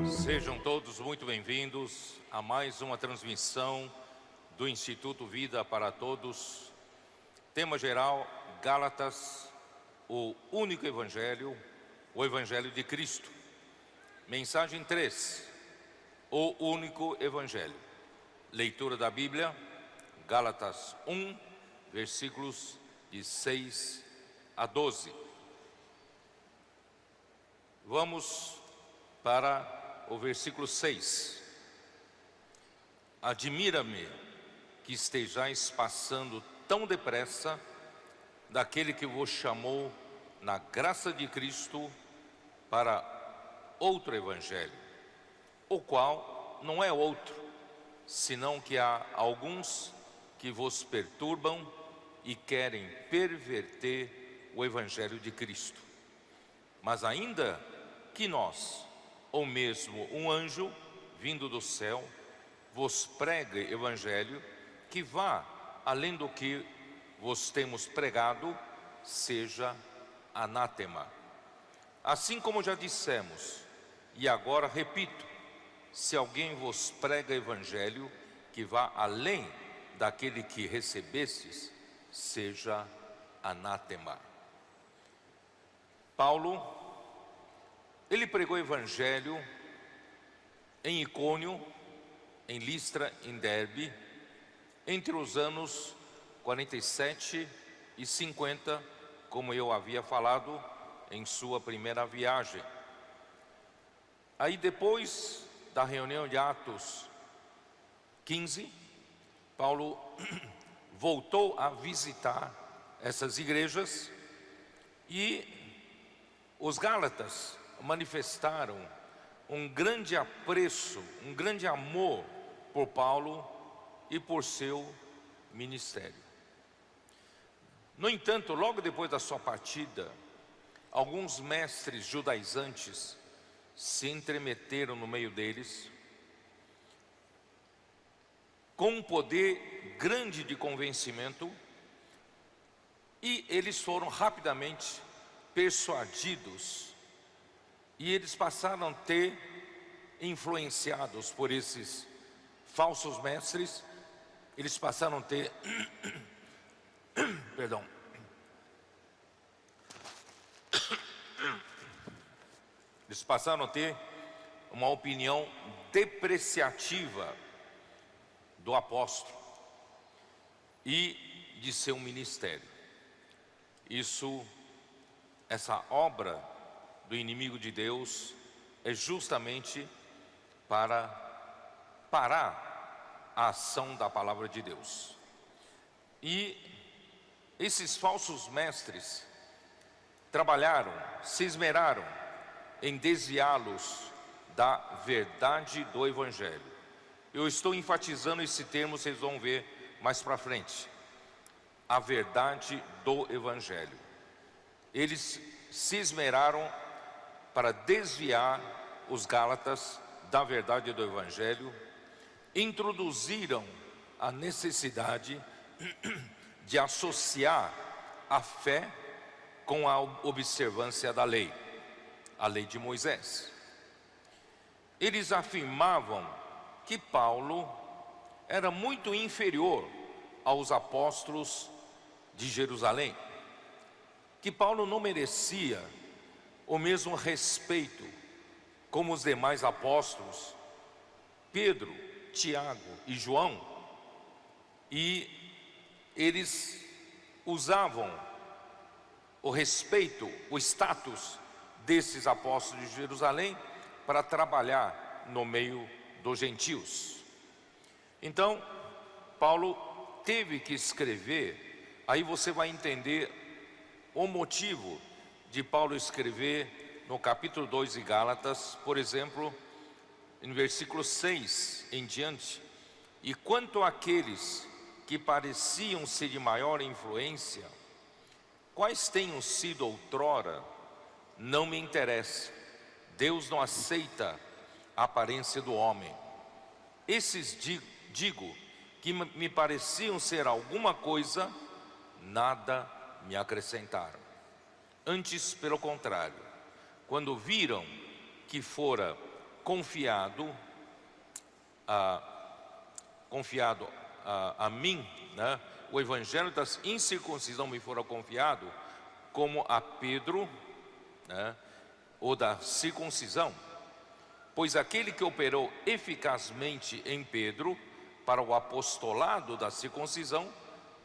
Sejam todos muito bem-vindos a mais uma transmissão do Instituto Vida para Todos. Tema geral: Gálatas, o único Evangelho, o Evangelho de Cristo. Mensagem 3, o único Evangelho. Leitura da Bíblia, Gálatas 1, versículos de 6 a 12. Vamos para o versículo 6. Admira-me que estejais passando tão depressa daquele que vos chamou na graça de Cristo para outro Evangelho, o qual não é outro, senão que há alguns que vos perturbam e querem perverter o Evangelho de Cristo. Mas ainda que nós, ou mesmo um anjo vindo do céu, vos pregue Evangelho que vá além do que vos temos pregado, seja anátema. Assim como já dissemos, e agora repito, se alguém vos prega Evangelho que vá além daquele que recebestes, seja anátema. Paulo, ele pregou Evangelho em Icônio, em Listra, em Derbe, entre os anos 47 e 50, como eu havia falado em sua primeira viagem. Aí depois da reunião de Atos 15, Paulo voltou a visitar essas igrejas e os Gálatas manifestaram um grande apreço, um grande amor por Paulo e por seu ministério. No entanto, logo depois da sua partida, alguns mestres judaizantes se entremeteram no meio deles, com um poder grande de convencimento, e eles foram rapidamente persuadidos, e eles passaram a ter, influenciados por esses falsos mestres, eles passaram a ter perdão, eles passaram a ter uma opinião depreciativa do apóstolo e de seu ministério. Essa obra do inimigo de Deus é justamente para parar a ação da palavra de Deus. E esses falsos mestres trabalharam, se esmeraram em desviá-los da verdade do Evangelho. Eu estou enfatizando esse termo, vocês vão ver mais para frente. A verdade do Evangelho. Eles se esmeraram para desviar os Gálatas da verdade do Evangelho, introduziram a necessidade de associar a fé com a observância da lei, a lei de Moisés. Eles afirmavam que Paulo era muito inferior aos apóstolos de Jerusalém, que Paulo não merecia o mesmo respeito como os demais apóstolos, Pedro, Tiago e João, e eles usavam o respeito, o status desses apóstolos de Jerusalém para trabalhar no meio dos gentios. Então, Paulo teve que escrever, aí você vai entender o motivo de Paulo escrever no capítulo 2 de Gálatas, por exemplo, em versículo 6 em diante: e quanto àqueles que pareciam ser de maior influência, quais tenham sido outrora, não me interessa. Deus não aceita a aparência do homem. esses digo que me pareciam ser alguma coisa, nada me acrescentaram. Antes, pelo contrário, quando viram que fora confiado a mim, né, o evangelho da incircuncisão me fora confiado, como a Pedro, né, ou da circuncisão, pois aquele que operou eficazmente em Pedro para o apostolado da circuncisão,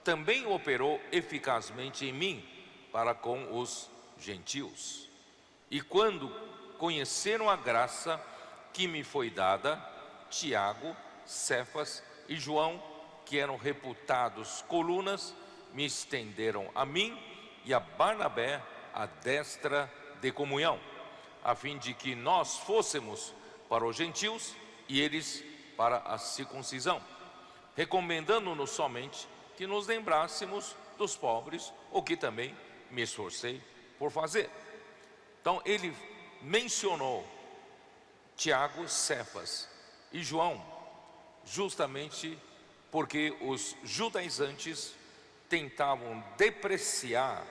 também operou eficazmente em mim para com os gentios. E quando conheceram a graça que me foi dada, Tiago, Cefas e João, que eram reputados colunas, me estenderam a mim e a Barnabé a destra de comunhão, a fim de que nós fôssemos para os gentios e eles para a circuncisão, recomendando-nos somente que nos lembrássemos dos pobres, o que também me esforcei por fazer. Então ele mencionou Tiago, Cefas e João, justamente porque os judaizantes tentavam depreciar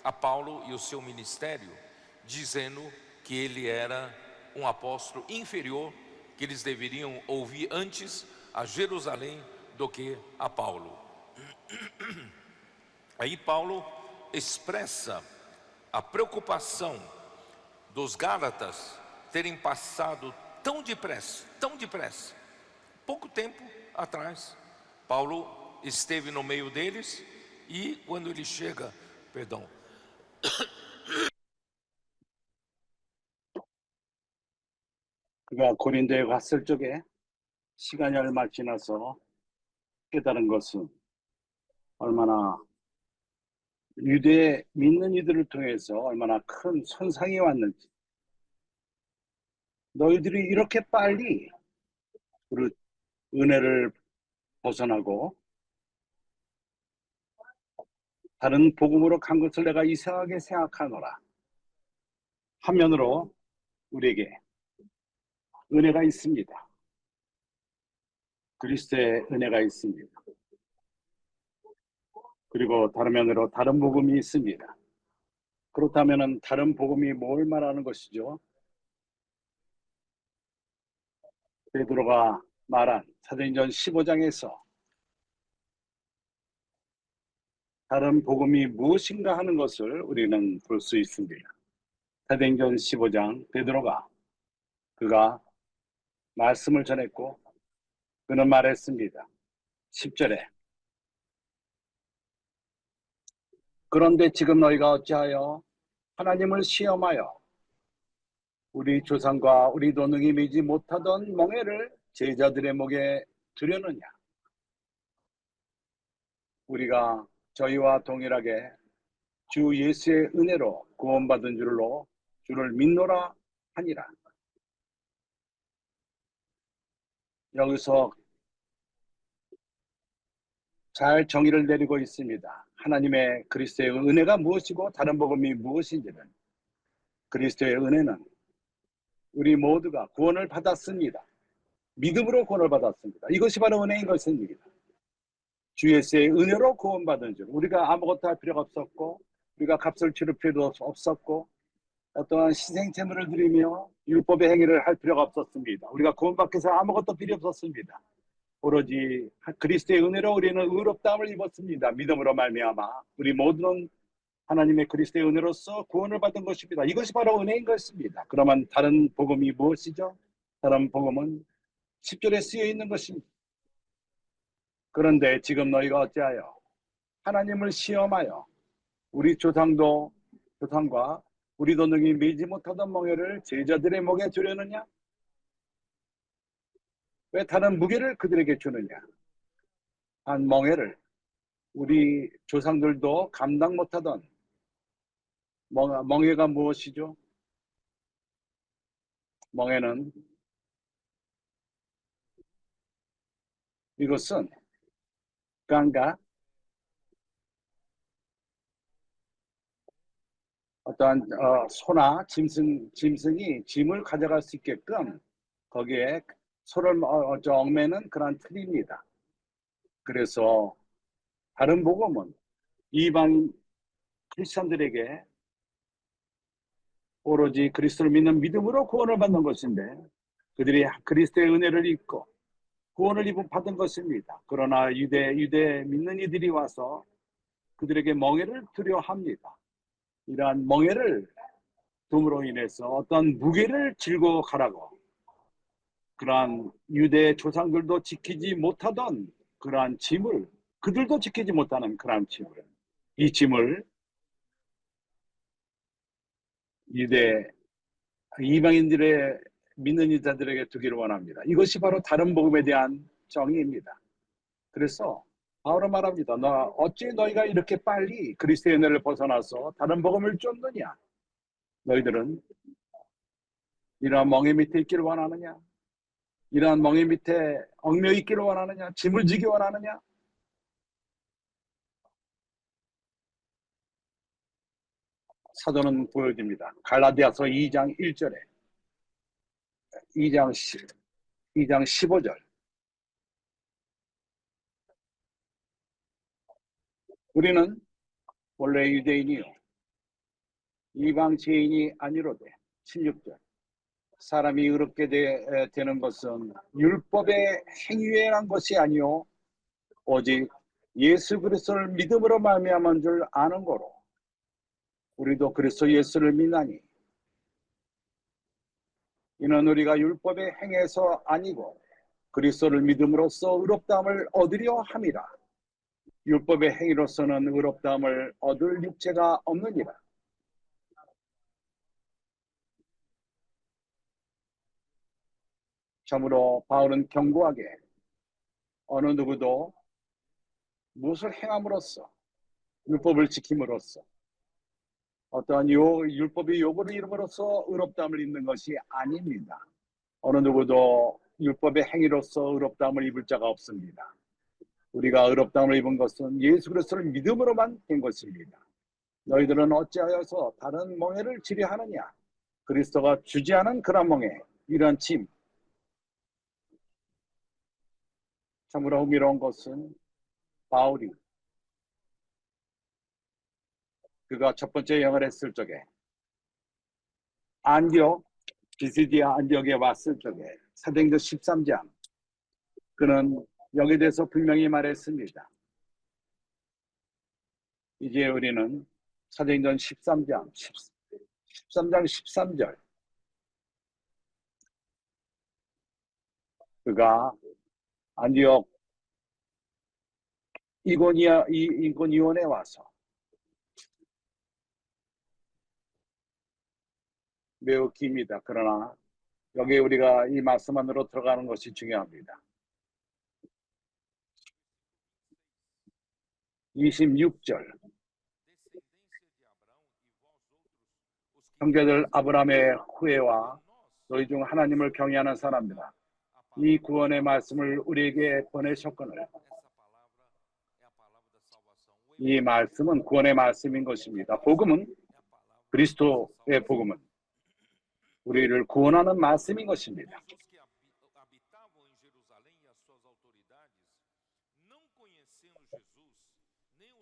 a Paulo e o seu ministério, dizendo que ele era um apóstolo inferior, que eles deveriam ouvir antes a Jerusalém do que a Paulo. Aí Paulo expressa a preocupação dos Gálatas terem passado tão depressa, pouco tempo atrás, Paulo esteve no meio deles e quando ele chega, 그가 고린도에 갔을 적에 시간이 얼마 지나서 깨달은 것은 얼마나 유대 믿는 이들을 통해서 얼마나 큰 손상이 왔는지, 너희들이 이렇게 빨리 우리 은혜를 벗어나고 다른 복음으로 간 것을 내가 이상하게 생각하노라. 한면으로 우리에게 은혜가 있습니다. 그리스도의 은혜가 있습니다. 그리고 다른 면으로 다른 복음이 있습니다. 그렇다면 다른 복음이 뭘 말하는 것이죠? 베드로가 말한 사도행전 15장에서 다른 복음이 무엇인가 하는 것을 우리는 볼 수 있습니다. 사도행전 15장 베드로가 그가 말씀을 전했고 그는 말했습니다. 10절에 그런데 지금 너희가 어찌하여 하나님을 시험하여 우리 조상과 우리도 능히 미지 못하던 멍에를 제자들의 목에 두려느냐. 우리가 저희와 동일하게 주 예수의 은혜로 구원받은 줄로 주를 믿노라 하니라. 여기서 잘 정의를 내리고 있습니다. 하나님의 그리스도의 은혜가 무엇이고 다른 복음이 무엇인지는, 그리스도의 은혜는 우리 모두가 구원을 받았습니다. 믿음으로 구원을 받았습니다. 이것이 바로 은혜인 것입니다. 주 예수의 은혜로 구원받은 줄, 우리가 아무것도 할 필요가 없었고 우리가 값을 치를 필요도 없었고 어떠한 희생제물을 드리며 율법의 행위를 할 필요가 없었습니다. 우리가 구원받기 위해서 아무것도 필요 없었습니다. 오로지 그리스도의 은혜로 우리는 의롭다함을 입었습니다. 믿음으로 말미암아 우리 모두는 하나님의 그리스도의 은혜로서 구원을 받은 것입니다. 이것이 바로 은혜인 것입니다. 그러면 다른 복음이 무엇이죠? 다른 복음은 10절에 쓰여 있는 것입니다. 그런데 지금 너희가 어찌하여 하나님을 시험하여 우리 조상과 우리도 능히 미지 못하던 멍에를 제자들의 목에 두려느냐? 왜 다른 무게를 그들에게 주느냐? 한 멍에를 우리 조상들도 감당 못하던 멍에가 무엇이죠? 멍에는 이것은 그러니까 어떠한 소나 짐승이 짐을 가져갈 수 있게끔 거기에 서로를 얽매는 그런 틀입니다. 그래서 다른 복음은 이방 크리스천들에게 오로지 그리스도를 믿는 믿음으로 구원을 받는 것인데 그들이 그리스도의 은혜를 입고 구원을 받은 것입니다. 그러나 유대 믿는 이들이 와서 그들에게 멍에를 두려 합니다. 이러한 멍에를 둠으로 인해서 어떤 무게를 질고 가라고 그러한 유대 조상들도 지키지 못하던 그러한 짐을 그들도 지키지 못하는 그러한 짐을 이 짐을 유대 이방인들의 믿는 이자들에게 두기를 원합니다. 이것이 바로 다른 복음에 대한 정의입니다. 그래서 바울은 말합니다. 어찌 너희가 이렇게 빨리 그리스도의 은혜를 벗어나서 다른 복음을 쫓느냐? 너희들은 이러한 멍에 밑에 있기를 원하느냐? 이러한 멍에 밑에 얽매여 있기를 원하느냐? 짐을 지기 원하느냐? 사도는 보여줍니다. 갈라디아서 2장 1절에 2장 15절 우리는 원래 유대인이요 이방 죄인이 아니로되 16절 사람이 의롭게 되는 것은 율법의 행위에 한 것이 아니요 오직 예수 그리스도를 믿음으로 말미암은 줄 아는 거로 우리도 그리스도 예수를 믿나니 이는 우리가 율법의 행에서 아니고 그리스도를 믿음으로써 의롭다함을 얻으려 함이라. 율법의 행위로서는 의롭다함을 얻을 육체가 없느니라. 참으로 바울은 경고하게 어느 누구도 무엇을 행함으로써 율법을 지킴으로써 어떠한 율법의 요구를 이름으로써 의롭다함을 입는 것이 아닙니다. 어느 누구도 율법의 행위로서 의롭다함을 입을 자가 없습니다. 우리가 의롭다함을 입은 것은 예수 그리스도를 믿음으로만 된 것입니다. 너희들은 어찌하여서 다른 멍에를 지려 하느냐? 그리스도가 주지 않은 그런 멍에 이런 짐. 참으로 흥미로운 것은 바울이 그가 첫 번째 영을 했을 적에 비시디아 안디옥에 왔을 적에 사도행전 13장 그는 여기에 대해서 분명히 말했습니다. 이제 우리는 사도행전 13장 13절 그가 안디옥 이고니온에 와서 매우 깁니다. 그러나 여기 우리가 이 말씀 안으로 들어가는 것이 중요합니다. 26절 형제들 아브라함의 후예와 너희 중 하나님을 경외하는 사람들아 이 구원의 말씀을 우리에게 보내셨거늘 이 말씀은 구원의 말씀인 것입니다. 복음은 그리스도의 복음은 우리를 구원하는 말씀인 것입니다.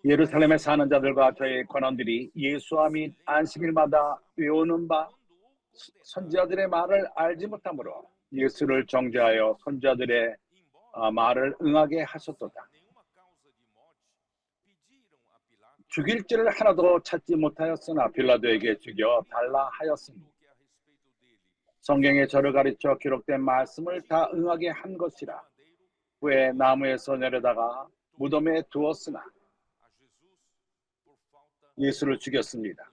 예루살렘에 사는 자들과 저의 권원들이 예수와 및 안식일마다 외우는 바 선지자들의 말을 알지 못하므로 예수를 정죄하여 선지자들의 말을 응하게 하셨도다. 죽일 죄를 하나도 찾지 못하였으나 빌라도에게 죽여 달라 하였으니 성경에 저를 가르쳐 기록된 말씀을 다 응하게 한 것이라. 후에 나무에서 내려다가 무덤에 두었으나 예수를 죽였습니다.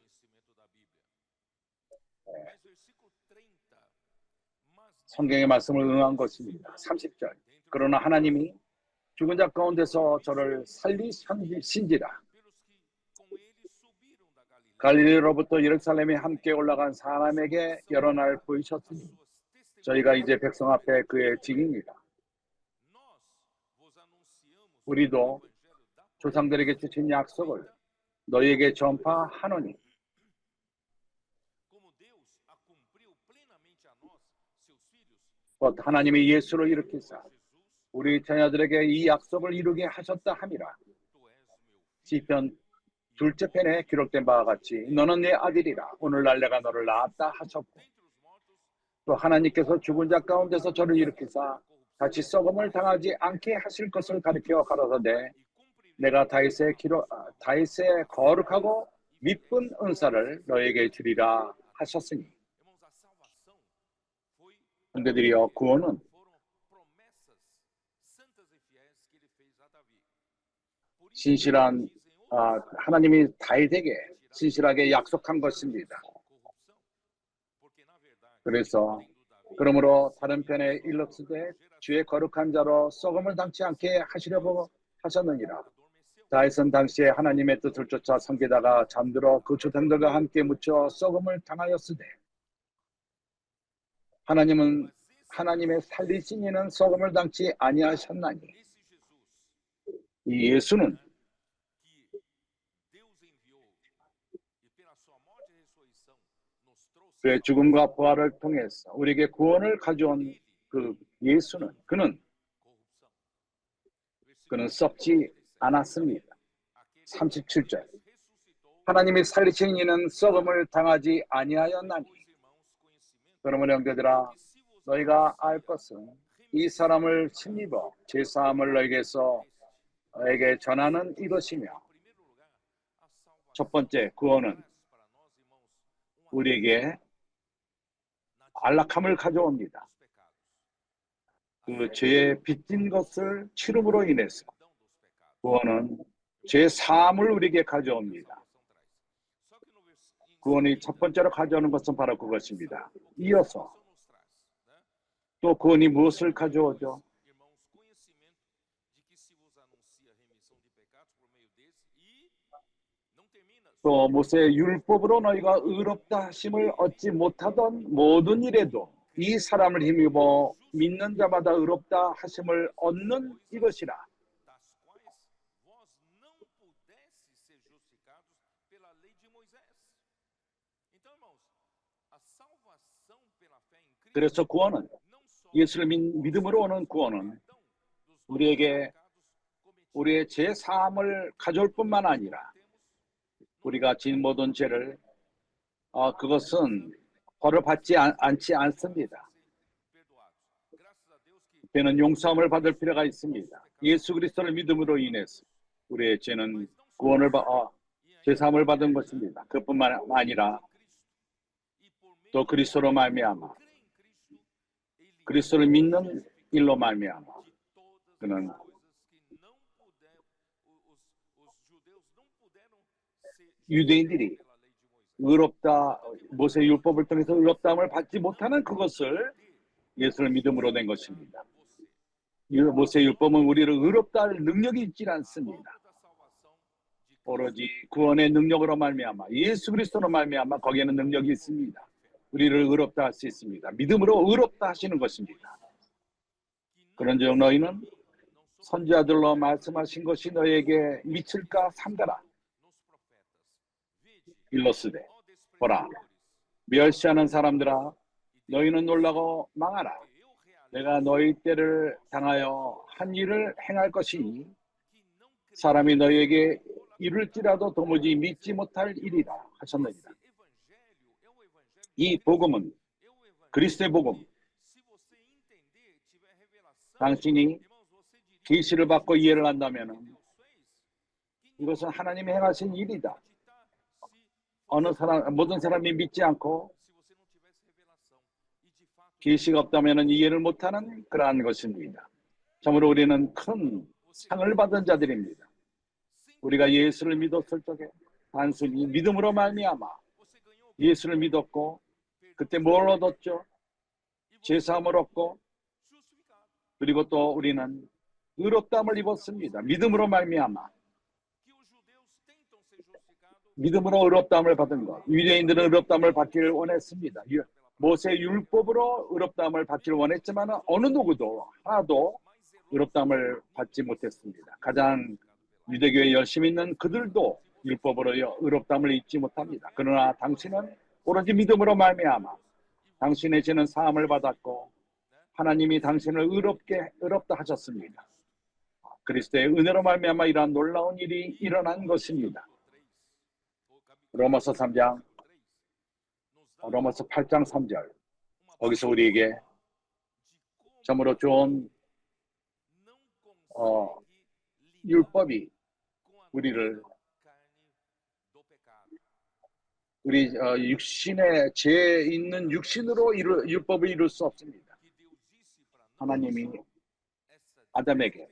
성경의 말씀을 응한 것입니다. 30절 그러나 하나님이 죽은 자 가운데서 저를 살리신지라. 갈릴리로부터 예루살렘에 함께 올라간 사람에게 여러 날 보이셨으니 저희가 이제 백성 앞에 그의 증인이다. 우리도 조상들에게 주신 약속을 너희에게 전파하노니 곧 하나님이 예수를 일으키사 우리 자녀들에게 이 약속을 이루게 하셨다 함이라. 시편 둘째 편에 기록된 바와 같이 너는 내 아들이라 오늘날 내가 너를 낳았다 하셨고, 또 하나님께서 죽은 자 가운데서 저를 일으키사 다시 썩음을 당하지 않게 하실 것을 가리켜 가라사대 내가 다윗의 거룩하고 미쁜 은사를 너에게 주리라 하셨으니. 형제들이여, 구원은 신실한 하나님이 다윗에게 신실하게 약속한 것입니다. 그래서 그러므로 다른 편에 일렀으되 주의 거룩한 자로 썩음을 당치 않게 하시려고 하셨느니라. 다윗은 당시에 하나님의 뜻을 쫓아 섬기다가 잠들어 그 조상들과 함께 묻혀 썩음을 당하였으되 하나님은 하나님의 살리신 이는 썩음을 당치 아니하셨나니. 이 예수는 그의 죽음과 부활을 통해서 우리에게 구원을 가져온 그 예수는 그는 썩지 않았습니다. 37절 하나님이 살리신 이는 썩음을 당하지 아니하였나니. 그러므로 형제들아, 너희가 알 것은 이 사람을 힘입어 제사함을 너에게 전하는 이것이며, 첫 번째 구원은 우리에게 안락함을 가져옵니다. 그 죄에 빚진 것을 치름으로 인해서 구원은 죄 사함을 우리에게 가져옵니다. 구원이 첫 번째로 가져오는 것은 바로 그것입니다. 이어서 또 구원이 무엇을 가져오죠? 또 모세의 율법으로 너희가 의롭다 하심을 얻지 못하던 모든 일에도 이 사람을 힘입어 믿는 자마다 의롭다 하심을 얻는 이것이라. 그래서 구원은, 예수를 믿음으로 오는 구원은 우리에게 우리의 죄 사함을 가져올 뿐만 아니라 우리가 지은 모든 죄를 그것은 벌을 받지 않지 않습니다. 죄는 용서함을 받을 필요가 있습니다. 예수 그리스도를 믿음으로 인해서 우리의 죄는 죄 사함을 받은 것입니다. 그뿐만 아니라 또 그리스도로 말미암아, 그리스도를 믿는 일로 말미암아 그는 유대인들이 모세 율법을 통해서 의롭다함을 받지 못하는 그것을 예수를 믿음으로 낸 것입니다. 모세 율법은 우리를 의롭다 할 능력이 있지 않습니다. 오로지 구원의 능력으로 말미암아, 예수 그리스도로 말미암아 거기에는 능력이 있습니다. 우리를 의롭다 할 수 있습니다. 믿음으로 의롭다 하시는 것입니다. 그런즉 너희는 선지자들로 말씀하신 것이 너희에게 미칠까 삼가라. 일러스되 보라, 멸시하는 사람들아, 너희는 놀라고 망하라. 내가 너희 때를 당하여 한 일을 행할 것이니 사람이 너희에게 이룰지라도 도무지 믿지 못할 일이라 하셨느니라. 이 복음은, 그리스도의 복음, 당신이 계시를 받고 이해를 한다면 이것은 하나님이 행하신 일이다. 모든 사람이 믿지 않고 계시가 없다면 이해를 못하는 그러한 것입니다. 참으로 우리는 큰 상을 받은 자들입니다. 우리가 예수를 믿었을 적에 단순히 믿음으로 말미암아 예수를 믿었고, 그때 뭘 얻었죠? 제사함을 얻고, 그리고 또 우리는 의롭다함을 입었습니다. 믿음으로 말미암아 믿음으로 의롭다함을 받은 것. 유대인들은 의롭다함을 받기를 원했습니다. 모세 율법으로 의롭다함을 받기를 원했지만 어느 누구도 하나도 의롭다함을 받지 못했습니다. 가장 유대교에 열심히 있는 그들도 율법으로 의롭다함을 입지 못합니다. 그러나 당신은 오로지 믿음으로 말미암아 당신의 죄는 사함을 받았고 하나님이 당신을 의롭다 하셨습니다. 그리스도의 은혜로 말미암아 이러한 놀라운 일이 일어난 것입니다. 로마서 3장, 로마서 8장 3절, 거기서 우리에게 참으로 좋은 율법이 우리를 우리 육신의 죄 있는 육신으로 율법을 이룰 수 없습니다. 하나님이 아담에게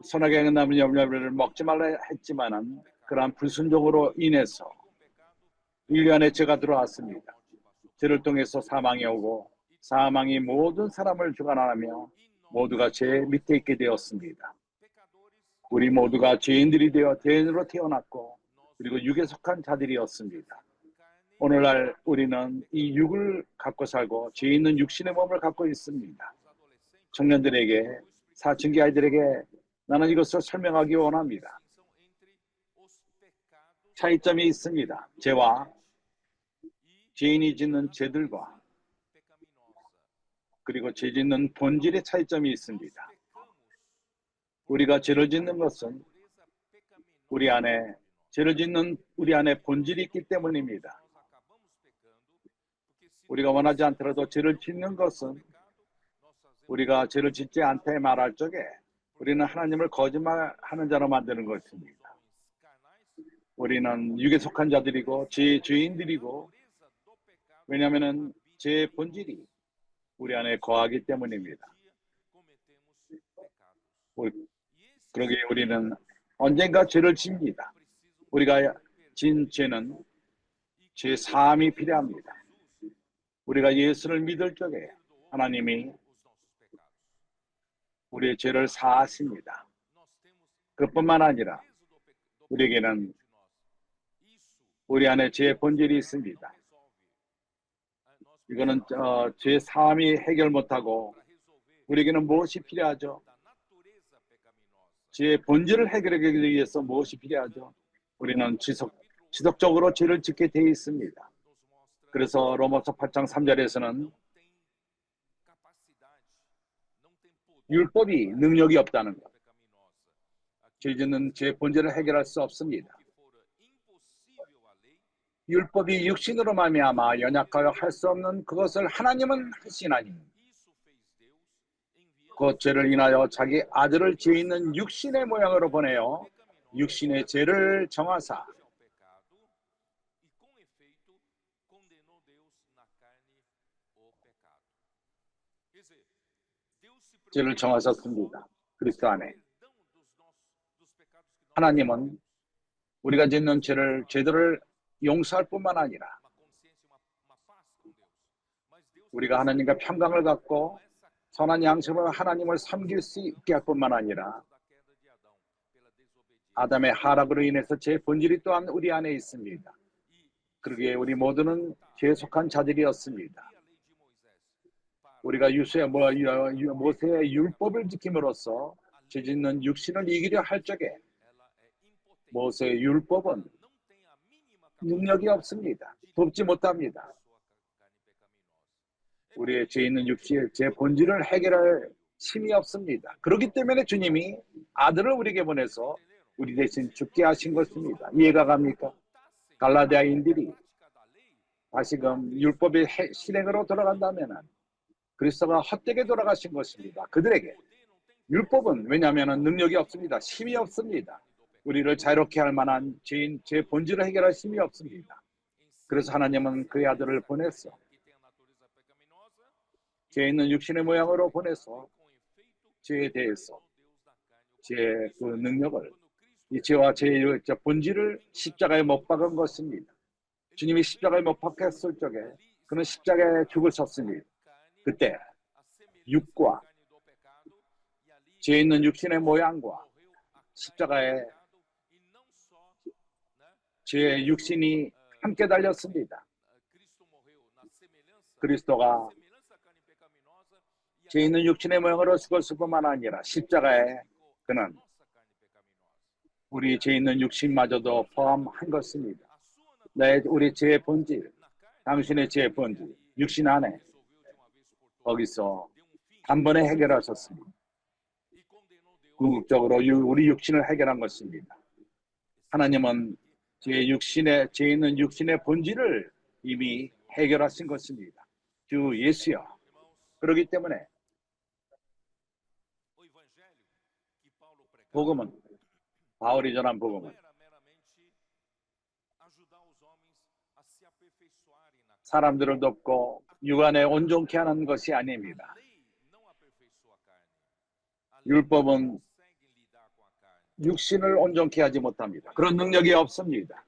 선악의 나무 열매를 먹지 말라 했지만은 그러한 불순종으로 인해서 인류 안에 죄가 들어왔습니다. 죄를 통해서 사망이 오고 사망이 모든 사람을 주관하며 모두가 죄 밑에 있게 되었습니다. 우리 모두가 죄인들이 되어 죄인으로 태어났고 그리고 육에 속한 자들이었습니다. 오늘날 우리는 이 육을 갖고 살고 죄 있는 육신의 몸을 갖고 있습니다. 청년들에게, 사춘기 아이들에게 나는 이것을 설명하기 원합니다. 차이점이 있습니다. 죄와 죄인이 짓는 죄들과 그리고 죄 짓는 본질의 차이점이 있습니다. 우리가 죄를 짓는 것은 우리 안에 본질이 있기 때문입니다. 우리가 원하지 않더라도 죄를 짓는 것은 우리가 죄를 짓지 않다 말할 적에 우리는 하나님을 거짓말하는 자로 만드는 것입니다. 우리는 육에 속한 자들이고 죄인들이고 왜냐하면 죄의 본질이 우리 안에 거하기 때문입니다. 그러기에 우리는 언젠가 죄를 집니다. 우리가 진 죄는 죄 사함이 필요합니다. 우리가 예수를 믿을 적에 하나님이 우리의 죄를 사하십니다. 그뿐만 아니라 우리에게는 우리 안에 죄의 본질이 있습니다. 이거는 죄 사함이 해결 못하고 우리에게는 무엇이 필요하죠? 죄의 본질을 해결하기 위해서 무엇이 필요하죠? 우리는 지속적으로 죄를 짓게 되어 있습니다. 그래서 로마서 8장 3절에서는 율법이 능력이 없다는 것, 죄 짓는 죄의 본질을 해결할 수 없습니다. 율법이 육신으로 말미암아 연약하여 할 수 없는 그것을 하나님은 하시나니 그 죄를 인하여 자기 아들을 죄 있는 육신의 모양으로 보내어 육신의 죄를 정하사 죄를 정하셨습니다. 그리스도 안에 하나님은 우리가 짓는 죄들을 용서할 뿐만 아니라 우리가 하나님과 평강을 갖고 선한 양심으로 하나님을 섬길 수 있게 할 뿐만 아니라 아담의 하락으로 인해서 죄의 본질이 또한 우리 안에 있습니다. 그러기에 우리 모두는 죄에 속한 자들이었습니다. 우리가 모세의 율법을 지킴으로써 죄 짓는 육신을 이기려 할 적에 모세의 율법은 능력이 없습니다. 돕지 못합니다. 우리의 죄 있는 육신의 죄 본질을 해결할 힘이 없습니다. 그렇기 때문에 주님이 아들을 우리에게 보내서 우리 대신 죽게 하신 것입니다. 이해가 갑니까? 갈라디아인들이 다시금 율법의 실행으로 돌아간다면 그리스도가 헛되게 돌아가신 것입니다. 그들에게 율법은 왜냐하면 능력이 없습니다. 힘이 없습니다. 우리를 자유롭게 할 만한 죄 본질을 해결할 힘이 없습니다. 그래서 하나님은 그의 아들을 보내서 죄 있는 육신의 모양으로 보내서 죄에 대해서 죄의 그 능력을 이 죄와 죄의 본질을 십자가에 못 박은 것입니다. 주님이 십자가에 못 박혔을 적에 그는 십자가에 죽으셨습니다. 그때 육과 죄 있는 육신의 모양과 십자가에 죄의 육신이 함께 달렸습니다. 그리스도가 죄 있는 육신의 모양으로 죽었을 뿐만 아니라 십자가에 그는 우리 죄 있는 육신마저도 포함한 것입니다. 우리 죄의 본질, 당신의 죄의 본질, 육신 안에 거기서 단번에 해결하셨습니다. 궁극적으로 우리 육신을 해결한 것입니다. 하나님은 죄 있는 육신의 본질을 이미 해결하신 것입니다. 주 예수여. 그렇기 때문에 복음은, 바울이 전한 복음은 사람들을 돕고 육안에 온전케 하는 것이 아닙니다. 율법은 육신을 온전케 하지 못합니다. 그런 능력이 없습니다.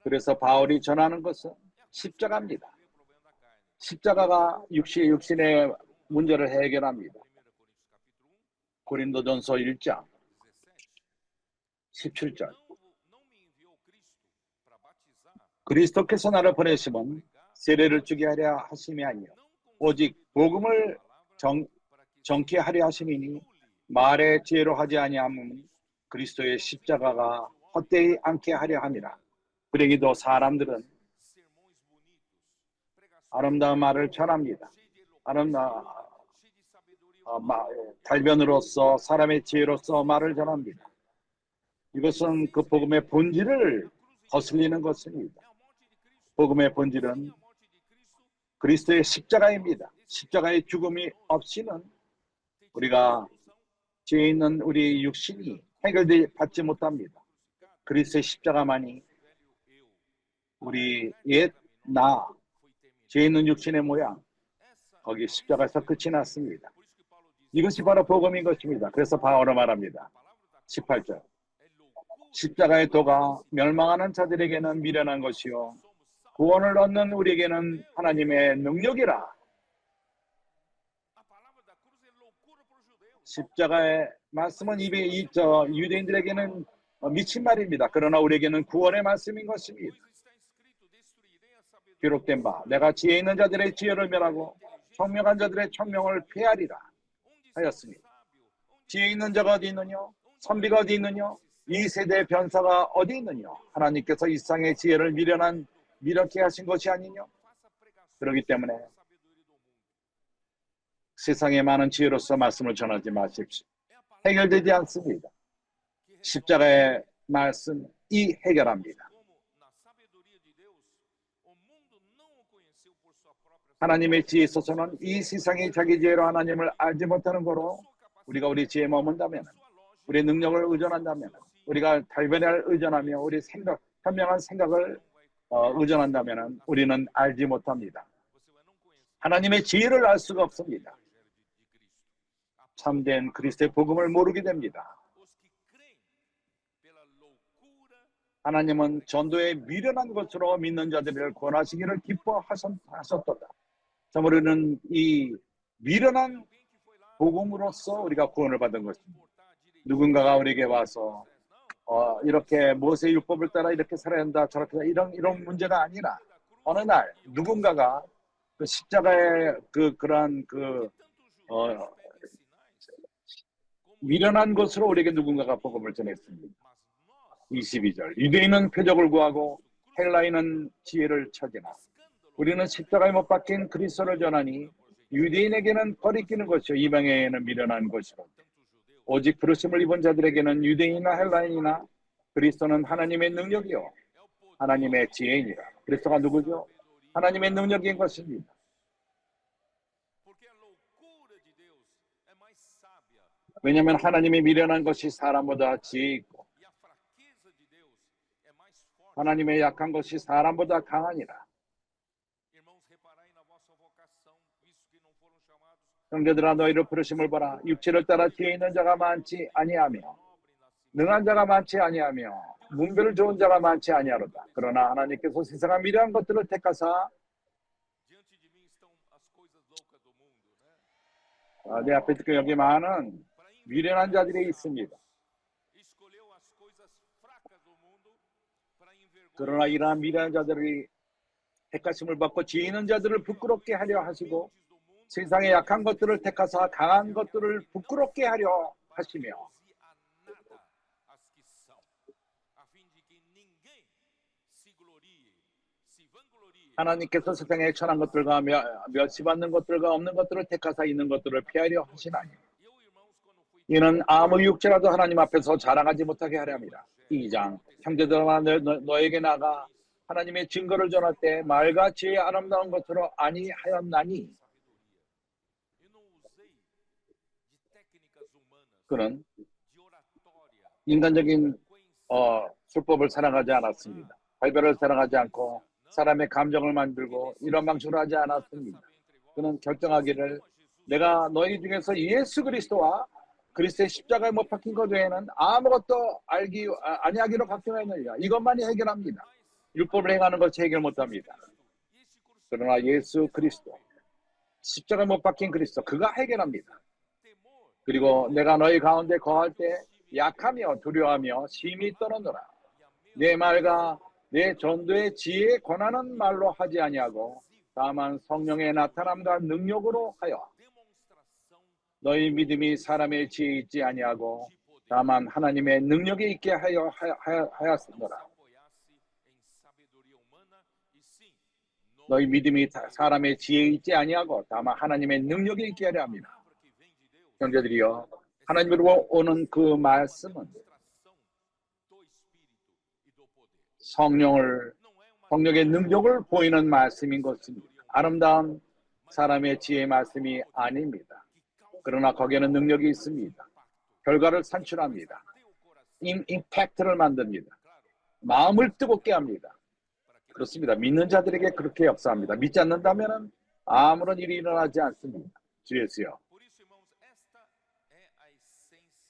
그래서 바울이 전하는 것은 십자가입니다. 십자가가 육신의 문제를 해결합니다. 고린도전서 1장 17절. 그리스도께서 나를 보내심은 세례를 주게 하려 하심이 아니요 오직 복음을 정케 하려 하심이니 말의 지혜로 하지 아니함은 그리스도의 십자가가 헛되이 않게 하려 함이라. 그러기도 사람들은 아름다운 말을 전합니다. 달변으로서 사람의 지혜로서 말을 전합니다. 이것은 그 복음의 본질을 거슬리는 것입니다. 복음의 본질은 그리스도의 십자가입니다. 십자가의 죽음이 없이는 우리가 죄 있는 우리 육신이 해결받지 못합니다. 그리스도의 십자가만이 우리 죄 있는 육신의 모양, 거기 십자가에서 끝이 났습니다. 이것이 바로 복음인 것입니다. 그래서 바울은 말합니다. 18절. 십자가의 도가 멸망하는 자들에게는 미련한 것이요 구원을 얻는 우리에게는 하나님의 능력이라. 십자가의 말씀은 유대인들에게는 미친 말입니다. 그러나 우리에게는 구원의 말씀인 것입니다. 기록된 바 내가 지혜 있는 자들의 지혜를 멸하고 총명한 자들의 총명을 폐하리라 하였으니 지혜 있는 자가 어디 있느냐? 선비가 어디 있느냐? 이 세대의 변사가 어디 있느냐? 하나님께서 이 세상의 지혜를 미련케 하신 것이 아니냐? 그렇기 때문에 세상의 많은 지혜로서 말씀을 전하지 마십시오. 해결되지 않습니다. 십자가의 말씀이 해결합니다. 하나님의 지혜에 있어서는 이 세상이 자기 지혜로 하나님을 알지 못하는 거로 우리가 우리 지혜에 머문다면, 우리의 능력을 의존한다면, 우리가 달변을 의존하며 우리 현명한 생각을 의존한다면 우리는 알지 못합니다. 하나님의 지혜를 알 수가 없습니다. 참된 그리스도의 복음을 모르게 됩니다. 하나님은 전도에 미련한 것으로 믿는 자들을 권하시기를 기뻐하셨도다. 우리는 이 미련한 복음으로써 우리가 구원을 받은 것입니다. 누군가가 우리에게 와서 이렇게 모세의 율법을 따라 이렇게 살아야 한다, 저렇게 이런 문제가 아니라 어느 날 누군가가 그 십자가의 그러한 미련한 것으로 우리에게 누군가가 복음을 전했습니다. 22절. 유대인은 표적을 구하고 헬라인은 지혜를 찾으나 우리는 십자가에 못 박힌 그리스도를 전하니 유대인에게는 거리끼는 것이요 이방인에게는 미련한 것이로 오직 부르심을 입은 자들에게는 유대인이나 헬라인이나 그리스도는 하나님의 능력이요 하나님의 지혜이니라. 그리스도가 누구죠? 하나님의 능력인 것입니다. 왜냐하면 하나님의 미련한 것이 사람보다 지혜 있고 하나님의 약한 것이 사람보다 강하니라. 형제들아 너희를 부르심을 보라. 육체를 따라 지혜 있는 자가 많지 아니하며 능한 자가 많지 아니하며 문별 좋은 자가 많지 아니하로다. 그러나 하나님께서 세상의 미련한 것들을 택하사 내 앞에 듣고 여기 많은 미련한 자들이 있습니다. 그러나 이러한 미련한 자들이 택하심을 받고 지혜 있는 자들을 부끄럽게 하려 하시고 세상의 약한 것들을 택하사 강한 것들을 부끄럽게 하려 하시며 하나님께서 세상에 천한 것들과 멸시받는 것들과 없는 것들을 택하사 있는 것들을 피하려 하시나니 이는 아무 육체라도 하나님 앞에서 자랑하지 못하게 하려 함이라. 2장 형제들아 너에게 나가 하나님의 증거를 전할 때 말과 지혜의 아름다운 것으로 아니하였나니 그는 인간적인 술법을 사랑하지 않았습니다. 발별을 사랑하지 않고 사람의 감정을 만들고 이런 방식으로 하지 않았습니다. 그는 결정하기를 내가 너희 중에서 예수 그리스도와 그리스도의 십자가에 못 박힌 것 외에는 아무것도 아니하기로 각정하였느니라. 이것만이 해결합니다. 율법을 행하는 것이 해결 못합니다. 그러나 예수 그리스도 십자가에 못 박힌 그리스도 그가 해결합니다. 그리고 내가 너희 가운데 거할 때 약하며 두려워하며 심히 떨어노라. 내 말과 내 전도의 지혜에 권하는 말로 하지 아니하고 다만 성령의 나타남과 능력으로 하여 너희 믿음이 사람의 지혜에 있지 아니하고 다만 하나님의 능력에 있게 하였으므라. 너희 믿음이 사람의 지혜에 있지 아니하고 다만 하나님의 능력에 있게 하려 합니다. 형제들이여, 하나님으로 오는 그 말씀은 성령의 능력을 보이는 말씀인 것입니다. 아름다운 사람의 지혜의 말씀이 아닙니다. 그러나 거기에는 능력이 있습니다. 결과를 산출합니다. 임팩트를 만듭니다. 마음을 뜨겁게 합니다. 그렇습니다. 믿는 자들에게 그렇게 역사합니다. 믿지 않는다면 아무런 일이 일어나지 않습니다. 주 예수여.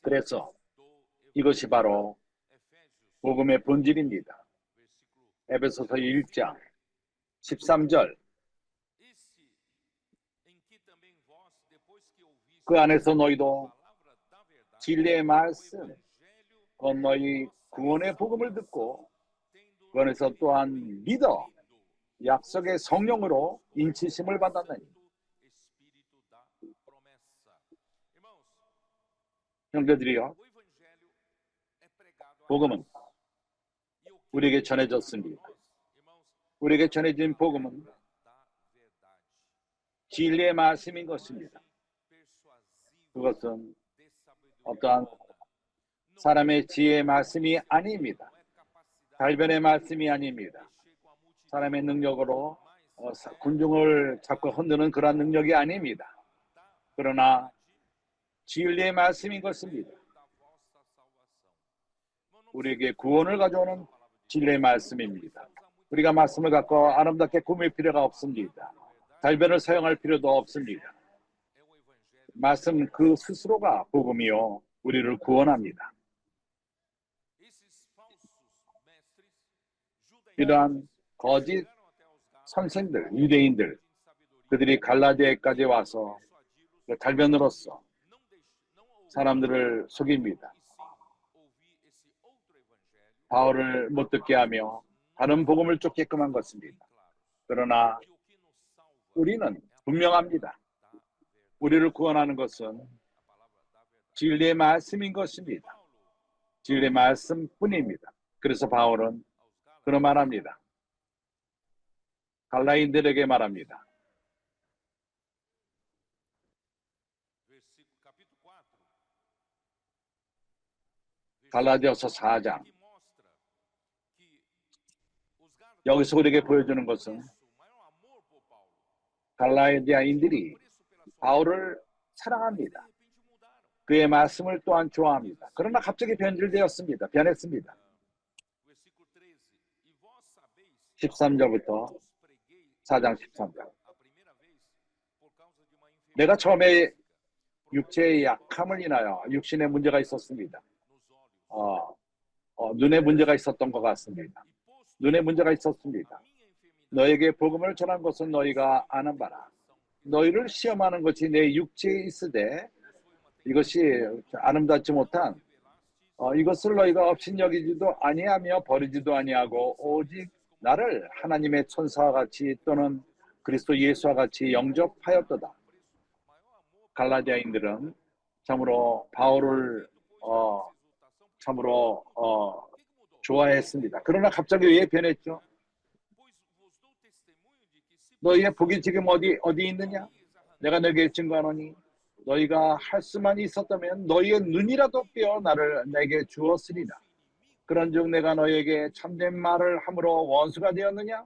그래서 이것이 바로 복음의 본질입니다. 에베소서 1장 13절 그 안에서 너희도 진리의 말씀 곧 너희 구원의 복음을 듣고 그 안에서 또한 믿어 약속의 성령으로 인치심을 받았나니. 형제들이여, 복음은 우리에게 전해졌습니다. 우리에게 전해진 복음은 진리의 말씀인 것입니다. 그것은 어떠한 사람의 지혜의 말씀이 아닙니다. 달변의 말씀이 아닙니다. 사람의 능력으로 군중을 자꾸 흔드는 그런 능력이 아닙니다. 그러나 진리의 말씀인 것입니다. 우리에게 구원을 가져오는 진리의 말씀입니다. 우리가 말씀을 갖고 아름답게 꾸밀 필요가 없습니다. 달변을 사용할 필요도 없습니다. 말씀 그 스스로가 복음이요 우리를 구원합니다. 이러한 거짓 선생들, 유대인들, 그들이 갈라디아까지 와서 달변으로서 사람들을 속입니다. 바울을 못 듣게 하며 다른 복음을 쫓게끔 한 것입니다. 그러나 우리는 분명합니다. 우리를 구원하는 것은 진리의 말씀인 것입니다. 진리의 말씀뿐입니다. 그래서 바울은 그런 말합니다. 갈라인들에게 말합니다. 갈라디아서 4장. 여기서 우리에게 보여주는 것은 갈라디아인들이 바울을 사랑합니다. 그의 말씀을 또한 좋아합니다. 그러나 갑자기 변질되었습니다. 변했습니다. 13절부터 4장 13절. 내가 처음에 육체의 약함을 인하여 육신에 문제가 있었습니다. 눈에 문제가 있었던 것 같습니다. 눈에 문제가 있었습니다. 너에게 복음을 전한 것은 너희가 아는 바라. 너희를 시험하는 것이 내 육체에 있으되 이것이 아름답지 못한 이것을 너희가 업신여기지도 아니하며 버리지도 아니하고 오직 나를 하나님의 천사와 같이 또는 그리스도 예수와 같이 영접하였도다. 갈라디아인들은 참으로 바울을 참으로 좋아했습니다. 그러나 갑자기 왜 변했죠? 너희의 복이 지금 어디 있느냐? 내가 너에게 증거하노니 너희가 할 수만 있었다면 너희의 눈이라도 빼어 나를 내게 주었으리라. 그런즉 내가 너희에게 참된 말을 함으로 원수가 되었느냐?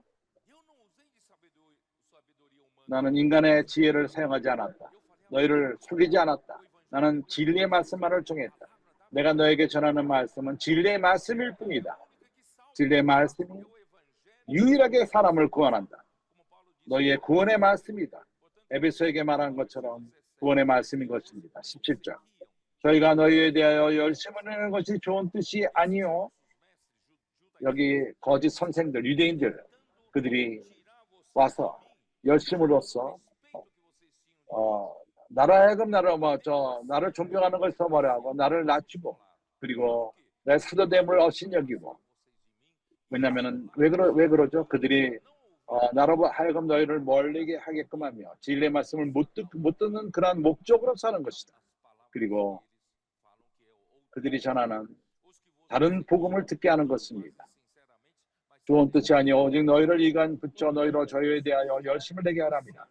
나는 인간의 지혜를 사용하지 않았다. 너희를 속이지 않았다. 나는 진리의 말씀만을 정했다. 내가 너에게 전하는 말씀은 진리의 말씀일 뿐이다. 진리의 말씀이 유일하게 사람을 구원한다. 너희의 구원의 말씀이다. 에베소에게 말한 것처럼 구원의 말씀인 것입니다. 17절. 저희가 너희에 대하여 열심을 내는 것이 좋은 뜻이 아니요. 여기 거짓 선생들, 유대인들, 그들이 와서 열심으로써 나를 하여금 나를 존경하는 것을 써버려하고 나를 낮추고 그리고 내 사도됨을 업신여기고 왜냐하면 왜 그러죠? 그들이 나로 하여금 너희를 멀리게 하게끔 하며 진리의 말씀을 못 듣는 그러한 목적으로 사는 것이다. 그리고 그들이 전하는 다른 복음을 듣게 하는 것입니다. 좋은 뜻이 아니오 오직 너희를 이간 붙여 너희로 저희에 대하여 열심을 내게 하랍니다.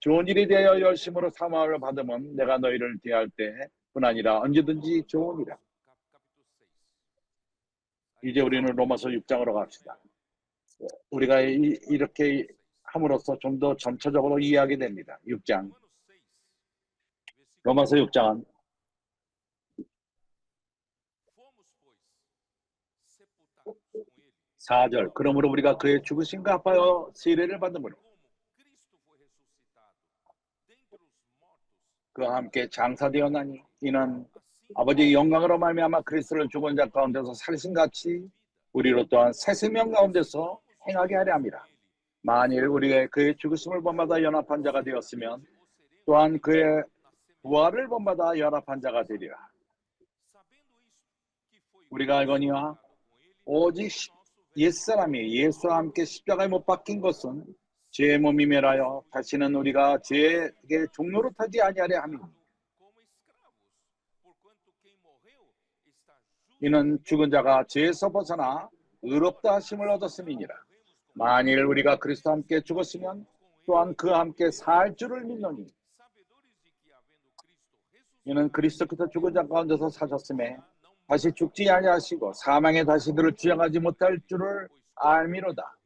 좋은 일에 대하여 열심으로 사모를 받으면 내가 너희를 대할 때뿐 아니라 언제든지 좋으니라. 이제 우리는 로마서 6장으로 갑시다. 우리가 이렇게 함으로써 좀 더 전체적으로 이해하게 됩니다. 6장. 로마서 6장은 4절. 그러므로 우리가 그의 죽으심과 합하여 세례를 받음으로 그와 함께 장사되었나니 이는 아버지의 영광으로 말미암아 그리스도를 죽은 자 가운데서 살으신 같이 우리로 또한 새 생명 가운데서 행하게 하려 함이라. 만일 우리가 그의 죽으심을 본받아 연합한 자가 되었으면 또한 그의 부활을 본받아 연합한 자가 되리라. 우리가 알거니와 오직 옛사람이 예수와 함께 십자가에 못 박힌 것은 죄의 몸이 멸하여 다시는 우리가 죄에게 종로로 타지 아니하려 함이니 이는 죽은 자가 죄에서 벗어나 의롭다 하심을 얻었음이니라. 만일 우리가 그리스도와 함께 죽었으면 또한 그와 함께 살 줄을 믿노니 이는 그리스도께서 죽은 자 가운데서 사셨음에 다시 죽지 아니하시고 사망에 다시 그를 주장하지 못할 줄을 알미로다.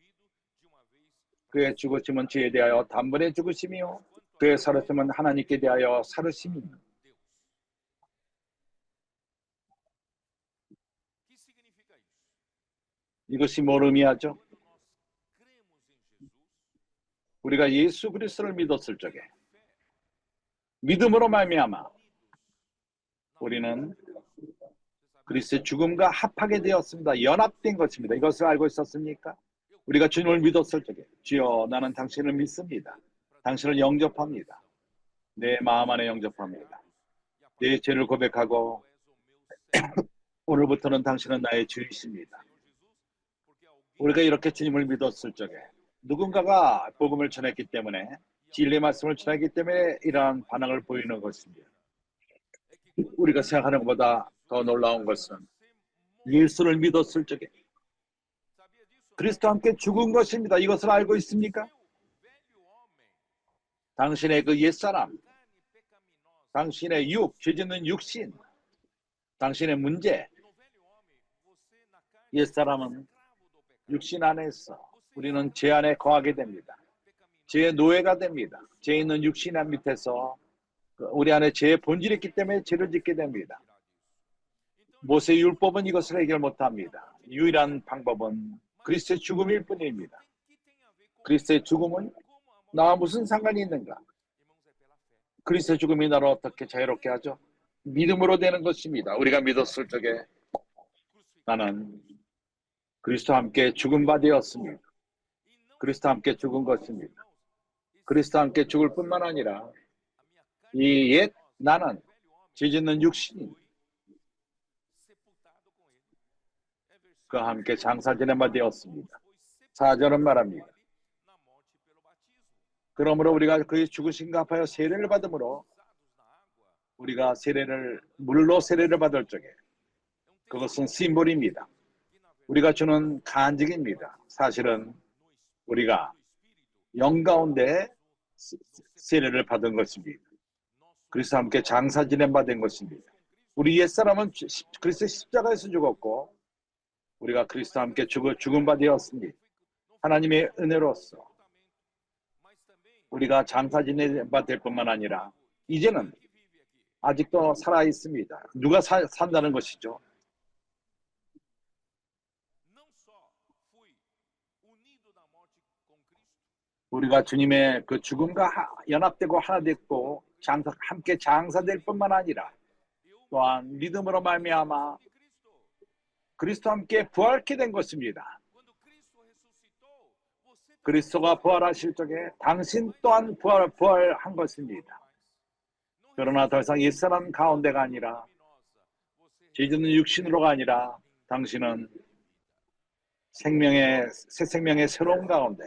그의 죽으심은 죄에 대하여 단번에 죽으심이요 그의 살으심은 하나님께 대하여 살으심이니 이것이 뭘 의미하죠? 우리가 예수 그리스도를 믿었을 적에 믿음으로 말미암아 우리는 그리스도의 죽음과 합하게 되었습니다. 연합된 것입니다. 이것을 알고 있었습니까? 우리가 주님을 믿었을 적에 주여 나는 당신을 믿습니다. 당신을 영접합니다. 내 마음 안에 영접합니다. 내 죄를 고백하고 오늘부터는 당신은 나의 주이십니다. 우리가 이렇게 주님을 믿었을 적에 누군가가 복음을 전했기 때문에 진리의 말씀을 전했기 때문에 이러한 반응을 보이는 것입니다. 우리가 생각하는 것보다 더 놀라운 것은 예수를 믿었을 적에 그리스도와 함께 죽은 것입니다. 이것을 알고 있습니까? 당신의 그 옛사람, 당신의 죄 짓는 육신, 당신의 문제, 옛사람은 육신 안에서 우리는 죄 안에 거하게 됩니다. 죄의 노예가 됩니다. 죄 있는 육신 안 밑에서 우리 안에 죄의 본질이 있기 때문에 죄를 짓게 됩니다. 모세의 율법은 이것을 해결 못합니다. 유일한 방법은 그리스도의 죽음일 뿐입니다. 그리스도의 죽음은 나와 무슨 상관이 있는가? 그리스도의 죽음이 나를 어떻게 자유롭게 하죠? 믿음으로 되는 것입니다. 우리가 믿었을 적에 나는 그리스도와 함께 죽은 바 되었습니다. 그리스도와 함께 죽은 것입니다. 그리스도와 함께 죽을 뿐만 아니라 이 옛 나는 죄 짓는 육신이 그와 함께 장사 지낸 바 되었습니다. 4절은 말합니다. 그러므로 우리가 그의 죽으심과 합하여 세례를 받음으로 우리가 물로 세례를 받을 적에 그것은 심볼입니다. 우리가 주는 간증입니다. 사실은 우리가 영 가운데 세례를 받은 것입니다. 그리스도와 함께 장사 지낸 바 된 것입니다. 우리 옛사람은 그리스도의 십자가에서 죽었고 우리가 그리스도와 함께 죽은 바 되었습니다. 하나님의 은혜로서 우리가 장사 지낸 바 될 뿐만 아니라 이제는 아직도 살아 있습니다. 누가 산다는 것이죠? 우리가 주님의 그 죽음과 연합되고 하나 됐고 함께 장사될 뿐만 아니라 또한 믿음으로 말미암아 그리스도와 함께 부활케 된 것입니다. 그리스도가 부활하실 적에 당신 또한 부활한 것입니다. 그러나 더 이상 옛사람 가운데가 아니라 죄짓는 육신으로가 아니라 당신은 새 생명의 새로운 가운데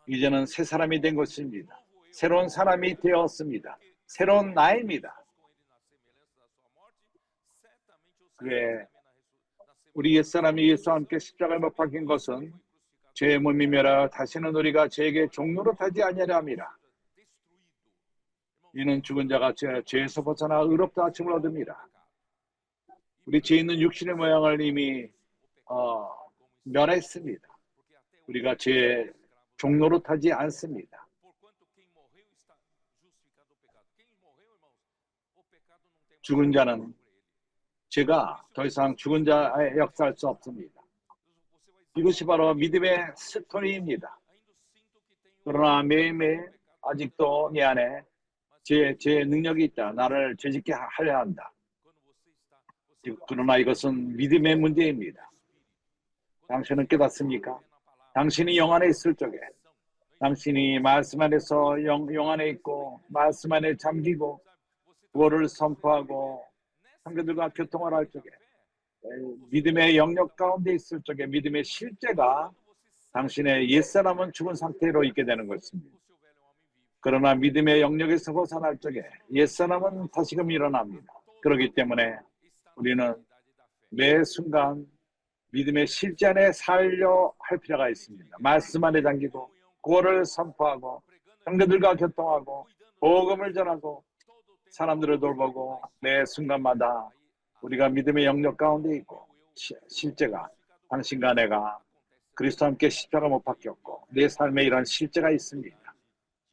이제는 새 사람이 된 것입니다. 새로운 사람이 되었습니다. 새로운 나입니다. 그래, 우리 옛사람이 예수와 함께 십자가에 못 박힌 것은 죄의 몸이 멸하여 다시는 우리가 죄에게 종로로 타지 아니하려 함이라. 이는 죽은 자가 죄에서 벗어나 의롭다 하심을 얻습니다. 우리 죄 있는 육신의 모양을 이미 멸했습니다. 우리가 죄의 종로로 타지 않습니다. 죽은 자는 죄가 더 이상 죽은 자에 역사할 수 없습니다. 이것이 바로 믿음의 스토리입니다. 그러나 매일매일 아직도 내 안에 죄의 능력이 있다. 나를 죄짓게 하려 한다. 그러나 이것은 믿음의 문제입니다. 당신은 깨닫습니까? 당신이 영 안에 있을 적에 당신이 말씀 안에서 영 안에 있고 말씀 안에 잠기고 구원을 선포하고 성도들과 교통을 할 적에 믿음의 영역 가운데 있을 적에 믿음의 실제가 당신의 옛사람은 죽은 상태로 있게 되는 것입니다. 그러나 믿음의 영역에서 벗어날 적에 옛사람은 다시금 일어납니다. 그렇기 때문에 우리는 매 순간 믿음의 실제 안에 살려 할 필요가 있습니다. 말씀 안에 잠기고 구원을 선포하고 성도들과 교통하고 복음을 전하고 사람들을 돌보고 매 순간마다 우리가 믿음의 영역 가운데 있고 실제가 당신과 내가 그리스도와 함께 십자가 못 박혔고 내 삶에 이런 실제가 있습니다.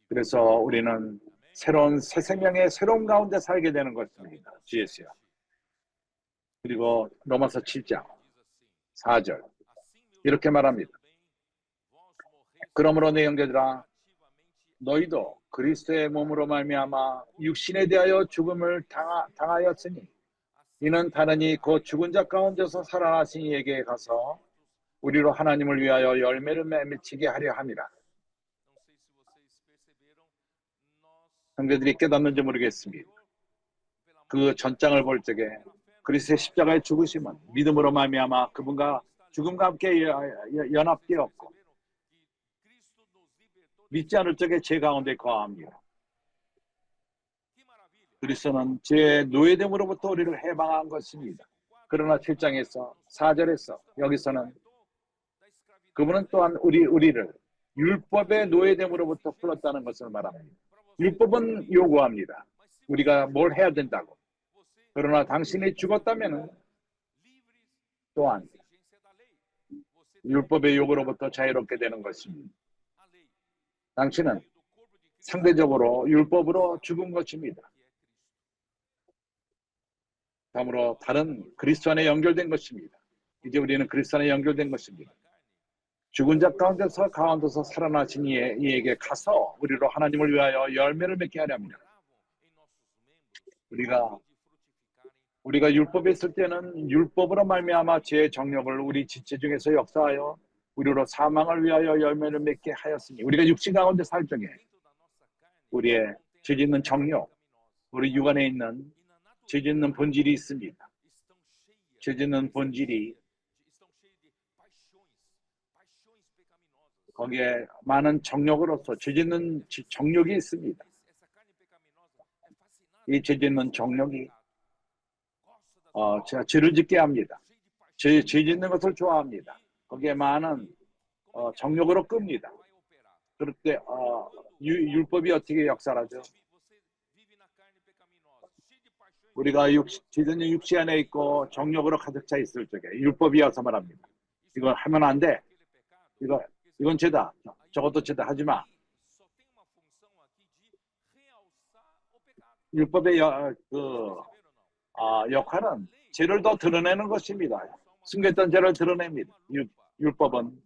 그래서 우리는 새로운 새 생명의 새로운 가운데 살게 되는 것입니다. 주 예수여. 그리고 로마서 7장 4절 이렇게 말합니다. 그러므로 내 형제들아 너희도 그리스도의 몸으로 말미암아 육신에 대하여 죽음을 당하였으니 이는 다른이 곧 죽은 자 가운데서 살아나신 이에게 가서 우리로 하나님을 위하여 열매를 맺히게 하려 함이라. 형제들이 깨닫는지 모르겠습니다. 그 전장을 볼 적에 그리스도의 십자가의 죽으심은 믿음으로 말미암아 그분과 죽음과 함께 연합되었고 믿지 않을 적에 죄 가운데 거합니다. 그리스도는 죄의 노예됨으로부터 우리를 해방한 것입니다. 그러나 7장에서 4절에서 여기서는 그분은 또한 우리를 율법의 노예됨으로부터 풀었다는 것을 말합니다. 율법은 요구합니다. 우리가 뭘 해야 된다고. 그러나 당신이 죽었다면 또한 율법의 요구로부터 자유롭게 되는 것입니다. 당신은 상대적으로 율법으로 죽은 것입니다. 다음으로 다른 그리스도 안에 연결된 것입니다. 이제 우리는 그리스도 안에 연결된 것입니다. 죽은 자 가운데서 살아나신 이에게 가서 우리로 하나님을 위하여 열매를 맺게 하려 합니다. 우리가 율법에 있을 때는 율법으로 말미암아 죄의 정욕을 우리 지체 중에서 역사하여 우리로 사망을 위하여 열매를 맺게 하였으니 우리가 육신 가운데 살 적에 우리의 죄짓는 정욕, 우리 육안에 있는 죄짓는 본질이 있습니다. 죄짓는 본질이 거기에 많은 정욕으로서 죄짓는 정욕이 있습니다. 이 죄짓는 정욕이 제가 죄를 짓게 합니다. 죄 짓는 것을 좋아합니다. 거기에 많은 정욕으로 끕니다. 그럴 때 율법이 어떻게 역사하죠? 우리가 지저는 육시 안에 있고 정욕으로 가득 차 있을 적에 율법이어서 말합니다. 이건 하면 안 돼. 이건 죄다. 저것도 죄다. 하지 마. 율법의 역할은 죄를 더 드러내는 것입니다. 숨겼던 죄를 드러냅니다. 율법은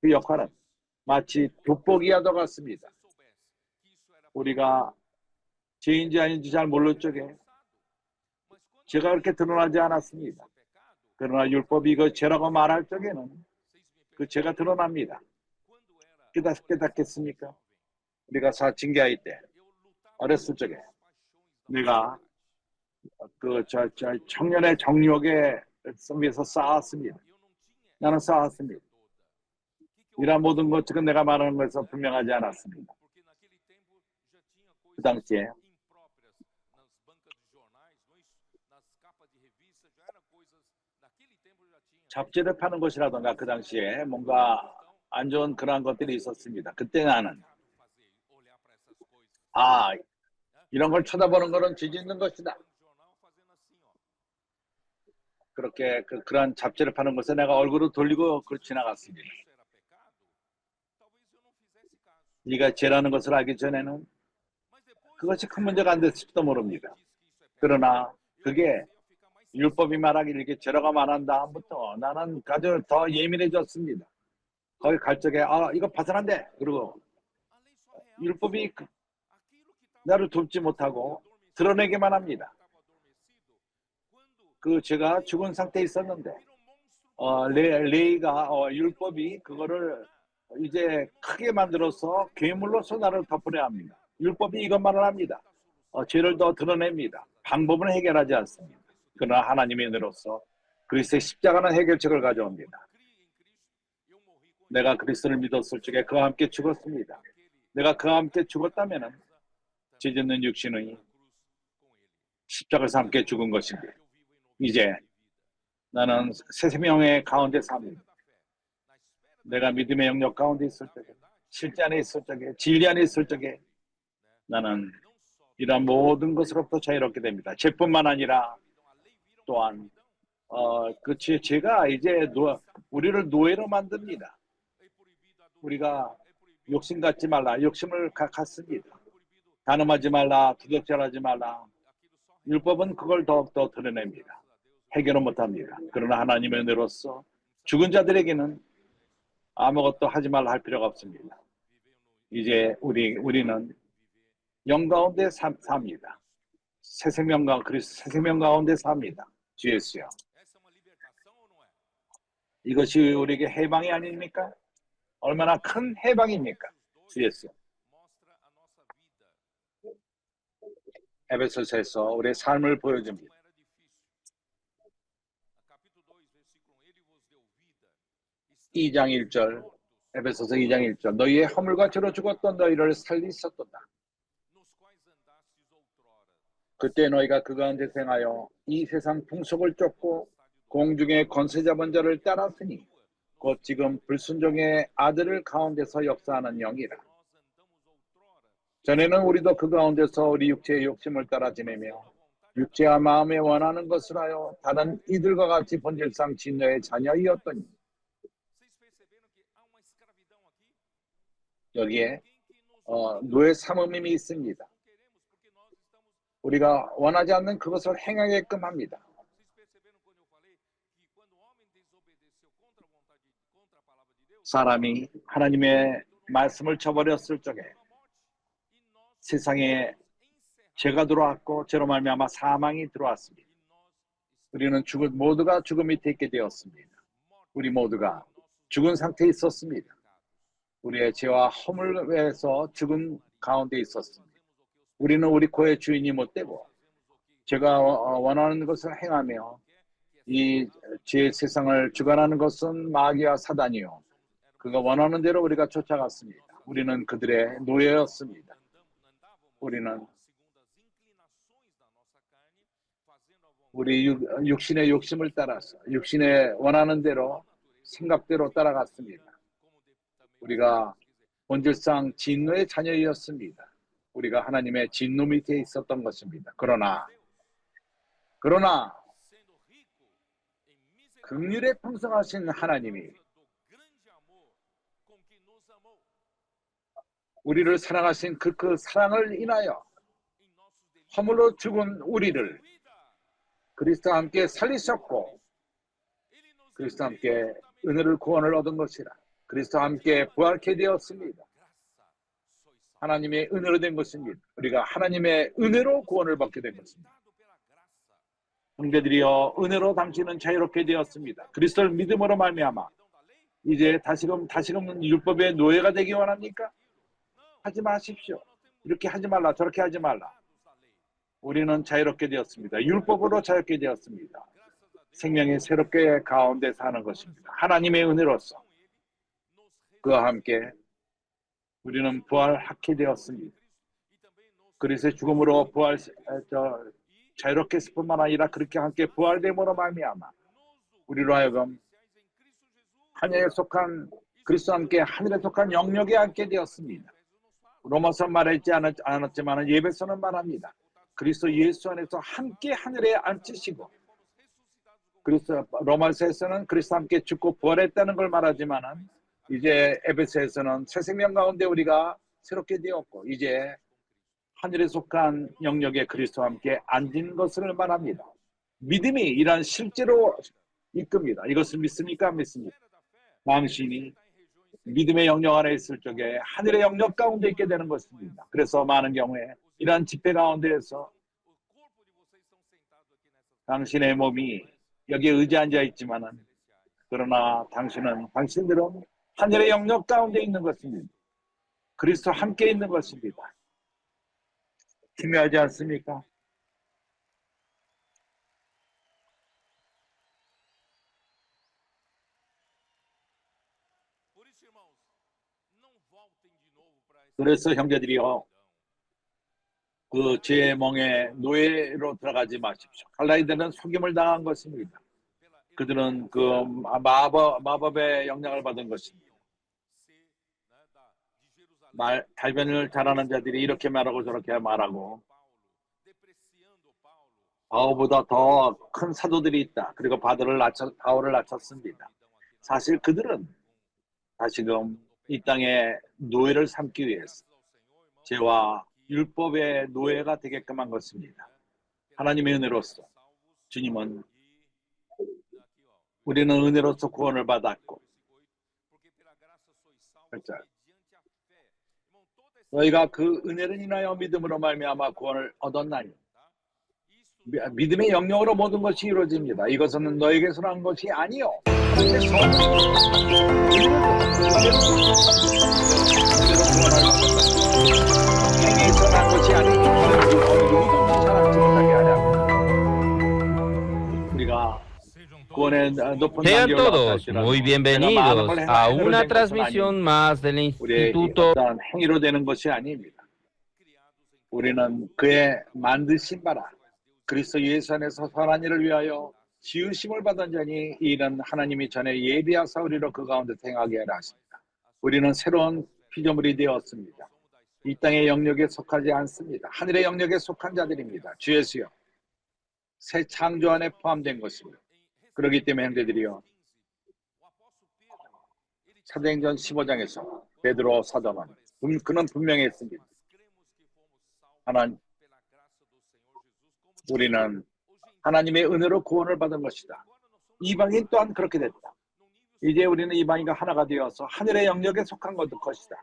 그 역할은 마치 돋보기와도 같습니다. 우리가 죄인지 아닌지 잘 모를 적에 죄가 그렇게 드러나지 않았습니다. 그러나 율법이 그 죄라고 말할 적에는 그 죄가 드러납니다. 깨닫겠습니까? 우리가 징계할 때 어렸을 적에 내가 청년의 정욕에 위해서 쌓았습니다. 나는 쌓았습니다. 이러한 모든 것들은 내가 말하는 것에서 분명하지 않았습니다. 그 당시에 잡지를 파는 곳이라던가 그 당시에 뭔가 안 좋은 그러한 것들이 있었습니다. 그때 나는 이런 걸 쳐다보는 것은 죄 짓는 것이다. 그렇게 그러한 잡지를 파는 곳에 내가 얼굴을 돌리고 지나갔습니다. 네가 죄라는 것을 알기 전에는 그것이 큰 문제가 안 됐을지도 모릅니다. 그러나 그게 율법이 말하기를 이게 죄라고 말한 다음부터 나는 아주 더 예민해졌습니다. 거기 갈 적에 이거 봐서는 안 돼. 그리고 율법이 나를 돕지 못하고 드러내기만 합니다. 제가 죽은 상태에 있었는데 레이가 율법이 그거를 이제 크게 만들어서 괴물로서 나를 덮으려 합니다. 율법이 이것만을 합니다. 죄를 더 드러냅니다. 방법은 해결하지 않습니다. 그러나 하나님의 은혜로서 그리스도의 십자가는 해결책을 가져옵니다. 내가 그리스도를 믿었을 적에 그와 함께 죽었습니다. 내가 그와 함께 죽었다면 죄 짓는 육신의 십자가에서 함께 죽은 것입니다. 이제 나는 새 생명의 가운데 삽니다. 내가 믿음의 영역 가운데 있을 적에, 실제 안에 있을 적에, 진리 안에 있을 적에 나는 이러한 모든 것으로부터 자유롭게 됩니다. 죄뿐만 아니라 또한 죄가 이제 우리를 노예로 만듭니다. 우리가 욕심 갖지 말라. 욕심을 갖습니다. 간음하지 말라. 도둑질하지 말라. 율법은 그걸 더욱더 드러냅니다. 해결은 못합니다. 그러나 하나님의 은혜로서 죽은 자들에게는 아무것도 하지 말라 할 필요가 없습니다. 이제 우리는 영 가운데 삽니다. 새 생명 가운데 삽니다. 주 예수여. 이것이 우리에게 해방이 아닙니까? 얼마나 큰 해방입니까? 주 예수여. 에베소서에서 우리의 삶을 보여줍니다. 2장 1절, 에베소서 2장 1절. 너희의 허물과 죄로 죽었던 너희를 살리셨도다. 그때 너희가 그 가운데 행하여 이 세상 풍속을 쫓고 공중의 권세 잡은 자를 따랐으니 곧 지금 불순종의 아들을 가운데서 역사하는 영이라. 전에는 우리도 그 가운데서 우리 육체의 욕심을 따라 지내며 육체와 마음에 원하는 것을 하여 다른 이들과 같이 본질상 진노의 자녀이었더니 여기에 노예 삼음임이 있습니다. 우리가 원하지 않는 그것을 행하게끔 합니다. 사람이 하나님의 말씀을 저버렸을 적에 세상에 죄가 들어왔고 죄로 말미암아 사망이 들어왔습니다. 우리는 모두가 죽음 밑에 있게 되었습니다. 우리 모두가 죽은 상태에 있었습니다. 우리의 죄와 허물에서 죽은 가운데 있었습니다. 우리는 우리 코의 주인이 못되고 제가 원하는 것을 행하며 이 죄의 세상을 주관하는 것은 마귀와 사단이요. 그가 원하는 대로 우리가 쫓아갔습니다. 우리는 그들의 노예였습니다. 우리는 우리 육신의 욕심을 따라서 육신의 원하는 대로 생각대로 따라갔습니다. 우리가 본질상 진노의 자녀였습니다. 우리가 하나님의 진노 밑에 있었던 것입니다. 그러나 긍휼에 풍성하신 하나님이 우리를 사랑하신 그 사랑을 인하여 허물로 죽은 우리를 그리스도와 함께 살리셨고 그리스도와 함께 은혜를 구원을 얻은 것이라. 그리스도와 함께 부활케 되었습니다. 하나님의 은혜로 된 것입니다. 우리가 하나님의 은혜로 구원을 받게 된 것입니다. 형제들이여, 은혜로 당신은 자유롭게 되었습니다. 그리스도를 믿음으로 말미암아 이제 다시금 율법의 노예가 되기 원합니까? 하지 마십시오. 이렇게 하지 말라, 저렇게 하지 말라. 우리는 자유롭게 되었습니다. 율법으로 자유롭게 되었습니다. 생명이 새롭게 가운데 사는 것입니다. 하나님의 은혜로서 그와 함께 우리는 부활하게 되었습니다. 그리스도의 죽음으로 자유롭게 했을 뿐만 아니라 그렇게 함께 부활됨으로 말미암아 우리로 하여금 하늘에 속한 그리스도와 함께 하늘에 속한 영역에 앉게 되었습니다. 로마서 말하지 않았지만 예배서는 말합니다. 그리스도 예수 안에서 함께 하늘에 앉히시고 로마서에서는 그리스도와 함께 죽고 부활했다는 걸 말하지만은 이제 에베소에서는 새 생명 가운데 우리가 새롭게 되었고 이제 하늘에 속한 영역에 그리스도와 함께 앉은 것을 말합니다. 믿음이 이런 실제로 이끕니다. 이것을 믿습니까? 안 믿습니까? 당신이 믿음의 영역 안에 있을 적에 하늘의 영역 가운데 있게 되는 것입니다. 그래서 많은 경우에 이러한 집회 가운데에서 당신의 몸이 여기에 의지에 앉아 있지만은 그러나 당신들은 하늘의 영역 가운데 있는 것입니다. 그리스도와 함께 있는 것입니다. 중요하지 않습니까? 그래서 형제들이요, 그 죄의 멍에 노예로 들어가지 마십시오. 갈라디아는 속임을 당한 것입니다. 그들은 그 마법의 영향을 받은 것입니다. 달변을 잘하는 자들이 이렇게 말하고 저렇게 말하고 바울보다 더 큰 사도들이 있다. 그리고 바울을 낮췄습니다. 사실 그들은 다시금 이 땅에 노예를 삼기 위해서 죄와 율법의 노예가 되게끔 한 것입니다. 하나님의 은혜로서 주님은 우리는 은혜로서 구원을 받았고 그렇죠. 너희가 그 은혜를 인하여 믿음으로 말미암아 구원을 얻었나니 믿음의 영역으로 모든 것이 이루어집니다. 이것은 너에게서 난 것이 아니요 행위에서 난 것이 아니니 어느 누구든지 자랑치 못하게 하랴. 우리가 Sean todos muy bienvenidos a una transmisión más del Instituto. 행위로 되는 것이 아닙니다. 우리는 그의 만드신 바라 그리스도 예수 안에서 선한 일을 위하여 지으심을 받은 자니 이는 하나님이 전에 예비하사 우리로 그 가운데 행하게 하라 하십니다. 우리는 새로운 피조물이 되었습니다. 이 땅의 영역에 속하지 않습니다. 하늘의 영역에 속한 자들입니다. 주 예수여, 새 창조 안에 포함된 것입니다. 그렇기 때문에 형제들이요, 사도행전 15장에서 베드로 사도는 그는 분명히 했습니다. 우리는 하나님의 은혜로 구원을 받은 것이다. 이방인 또한 그렇게 됐다. 이제 우리는 이방인과 하나가 되어서 하늘의 영역에 속한 것이다.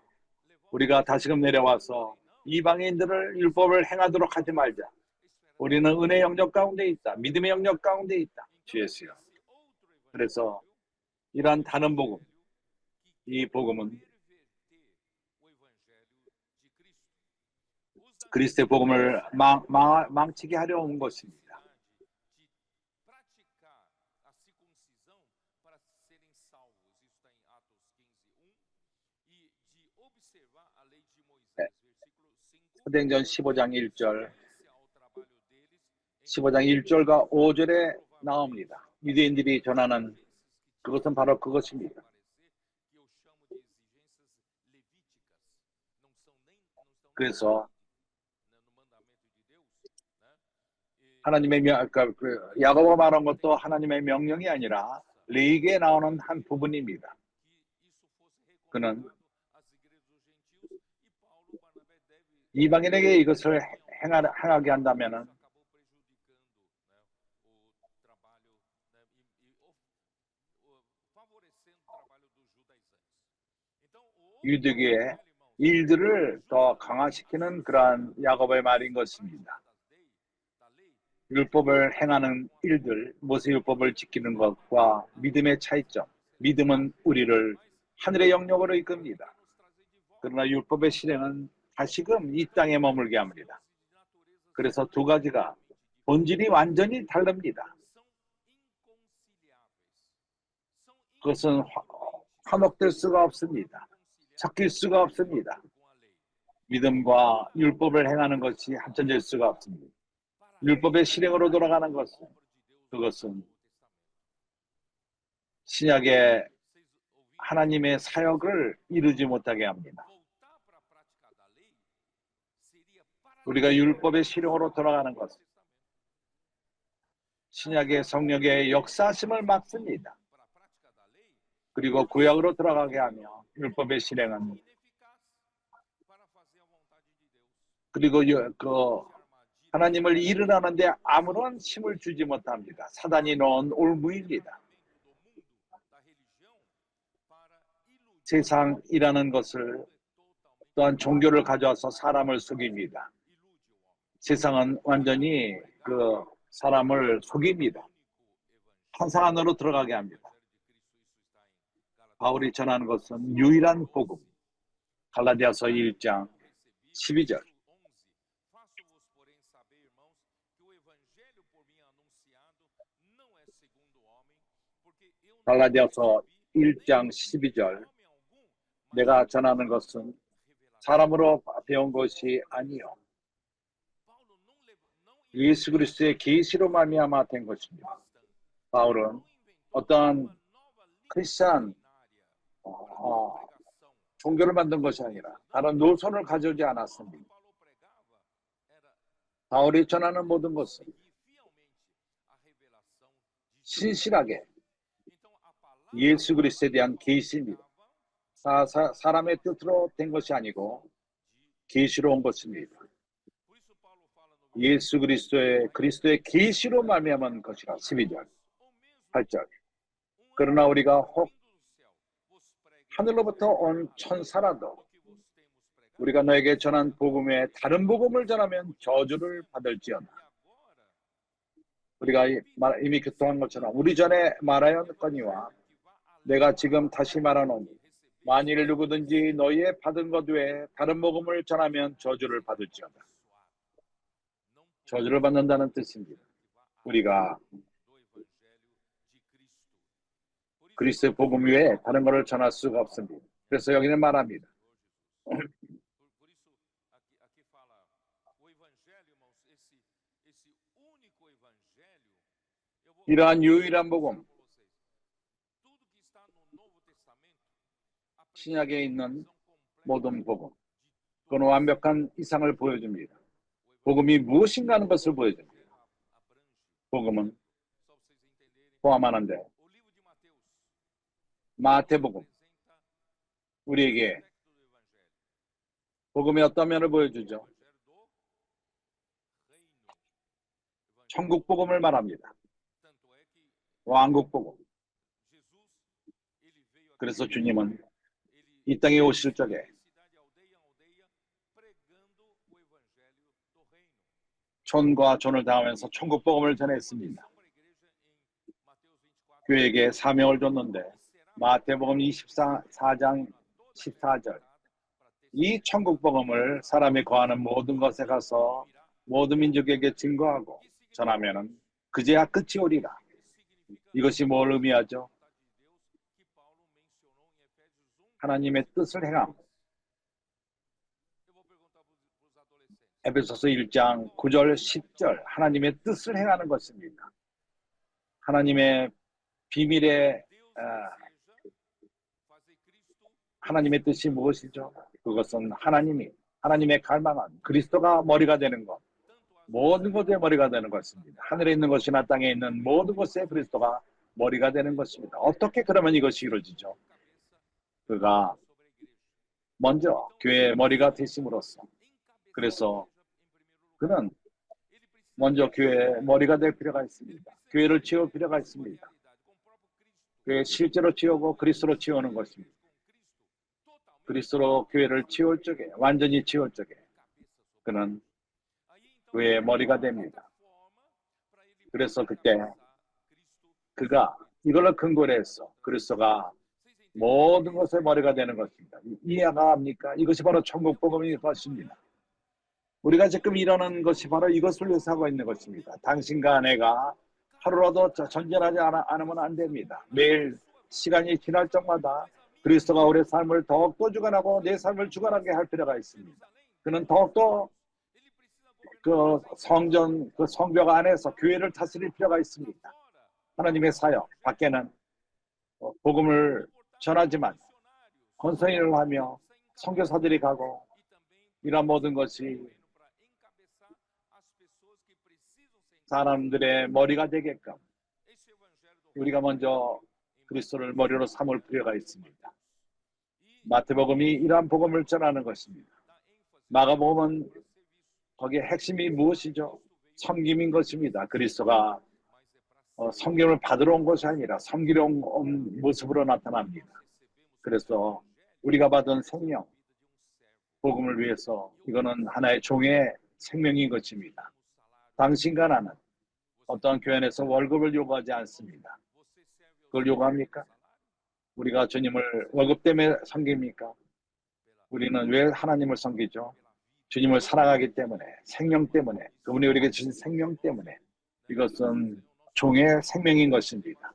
우리가 다시금 내려와서 이방인들을 율법을 행하도록 하지 말자. 우리는 은혜 영역 가운데 있다. 믿음의 영역 가운데 있다. 주 예수여. 그래서 이러한 다른 복음, 이 복음은 그리스도의 복음을 망치게 하려 온 것입니다. 사도행전 15장 1절 1절과 5절에 나옵니다. 유대인들이 전하는 그것은 바로 그것입니다. 그래서 하나님의 야고보가 말한 것도 하나님의 명령이 아니라 레위기에 나오는 한 부분입니다. 그는 이방인에게 이것을 행하게 한다면은 유대교의 일들을 더 강화시키는 그러한 야고보의 말인 것입니다. 율법을 행하는 일들, 모세율법을 지키는 것과 믿음의 차이점. 믿음은 우리를 하늘의 영역으로 이끕니다. 그러나 율법의 실행은 다시금 이 땅에 머물게 합니다. 그래서 두 가지가 본질이 완전히 다릅니다. 그것은 화목될 수가 없습니다. 섞일 수가 없습니다. 믿음과 율법을 행하는 것이 합쳐질 수가 없습니다. 율법의 실행으로 돌아가는 것은 그것은 신약의 하나님의 사역을 이루지 못하게 합니다. 우리가 율법의 실행으로 돌아가는 것은 신약의 성령의 역사심을 막습니다. 그리고 구약으로 돌아가게 하며 율법의 실행은 그리고 하나님을 일어나는데 아무런 힘을 주지 못합니다. 사단이 넣은 올무입니다. 세상이라는 것을 또한 종교를 가져와서 사람을 속입니다. 세상은 완전히 그 사람을 속입니다. 환상 안으로 들어가게 합니다. 바울이 전하는 것은 유일한 복음. 갈라디아서 1장 12절. 갈라디아서 1장 12절. 내가 전하는 것은 사람으로 배운 것이 아니요 예수 그리스도의 계시로 말미암아 된 것입니다. 바울은 어떠한 크리스찬 종교를 만든 것이 아니라 다른 노선을 가져오지 않았습니다. 바울이 전하는 모든 것은 신실하게 예수 그리스도에 대한 계시입니다. 사람의 뜻으로 된 것이 아니고 계시로 온 것입니다. 예수 그리스도의 계시로 말미암은 것이라. 12절 8절. 그러나 우리가 혹 하늘로부터 온 천사라도 우리가 너에게 전한 복음에 다른 복음을 전하면 저주를 받을지어다. 우리가 이미 교통한 것처럼 우리 전에 말하였거니와 내가 지금 다시 말하노니 만일 누구든지 너희의 받은 것 외에 다른 복음을 전하면 저주를 받을지어다. 저주를 받는다는 뜻입니다. 우리가 그리스도의 복음 외에 다른 것을 전할 수가 없습니다. 그래서 여기는 말합니다. 이러한 유일한 복음, 신약에 있는 모든 복음, 그건 완벽한 이상을 보여줍니다. 복음이 무엇인가 하는 것을 보여줍니다. 복음은 포함하는데 마태복음, 우리에게 복음의 어떤 면을 보여주죠? 천국 복음을 말합니다. 왕국 복음. 그래서 주님은 이 땅에 오실 적에 촌과 촌을 당하면서 천국 복음을 전했습니다. 교회에게 사명을 줬는데 마태복음 24장 14절 이 천국 복음을 사람이 거하는 모든 것에 가서 모든 민족에게 증거하고 전하면은 그제야 끝이 오리라. 이것이 뭘 의미하죠? 하나님의 뜻을 행함. 에베소서 1장 9절 10절 하나님의 뜻을 행하는 것입니다. 하나님의 비밀의 하나님의 뜻이 무엇이죠? 그것은 하나님이 하나님의 갈망은 그리스도가 머리가 되는 것, 모든 것의 머리가 되는 것입니다. 하늘에 있는 것이나 땅에 있는 모든 것에 그리스도가 머리가 되는 것입니다. 어떻게 그러면 이것이 이루어지죠? 그가 먼저 교회의 머리가 되심으로써, 그래서 그는 먼저 교회의 머리가 될 필요가 있습니다. 교회를 치울 필요가 있습니다. 교회 실제로 치우고 그리스도로 치우는 것입니다. 그리스도로 교회를 치울 적에, 완전히 치울 적에 그는 교회의 머리가 됩니다. 그래서 그때 그가 이걸로 근거로 해서 그리스도가 모든 것의 머리가 되는 것입니다. 이해가 합니까? 이것이 바로 천국 복음인 것입니다. 우리가 지금 이러는 것이 바로 이것을 위해서 하고 있는 것입니다. 당신과 내가 하루라도 전진하지 않으면 안 됩니다. 매일 시간이 지날 적마다 그리스도가 우리의 삶을 더욱더 주관하고 내 삶을 주관하게 할 필요가 있습니다. 그는 더욱더 그 성벽 안에서 교회를 다스릴 필요가 있습니다. 하나님의 사역, 밖에는 복음을 전하지만 권선인을 하며 선교사들이 가고 이런 모든 것이 사람들의 머리가 되게끔 우리가 먼저 그리스도를 머리로 삼을 필요가 있습니다. 마태복음이 이러한 복음을 전하는 것입니다. 마가복음은 거기에 핵심이 무엇이죠? 섬김인 것입니다. 그리스도가 섬김을 받으러 온 것이 아니라 섬기러 온 모습으로 나타납니다. 그래서 우리가 받은 생명, 복음을 위해서 이거는 하나의 종의 생명인 것입니다. 당신과 나는 어떠한 교회에서 월급을 요구하지 않습니다. 그걸 요구합니까? 우리가 주님을 월급 때문에 섬깁니까? 우리는 왜 하나님을 섬기죠? 주님을 사랑하기 때문에, 생명 때문에, 그분이 우리에게 주신 생명 때문에. 이것은 종의 생명인 것입니다.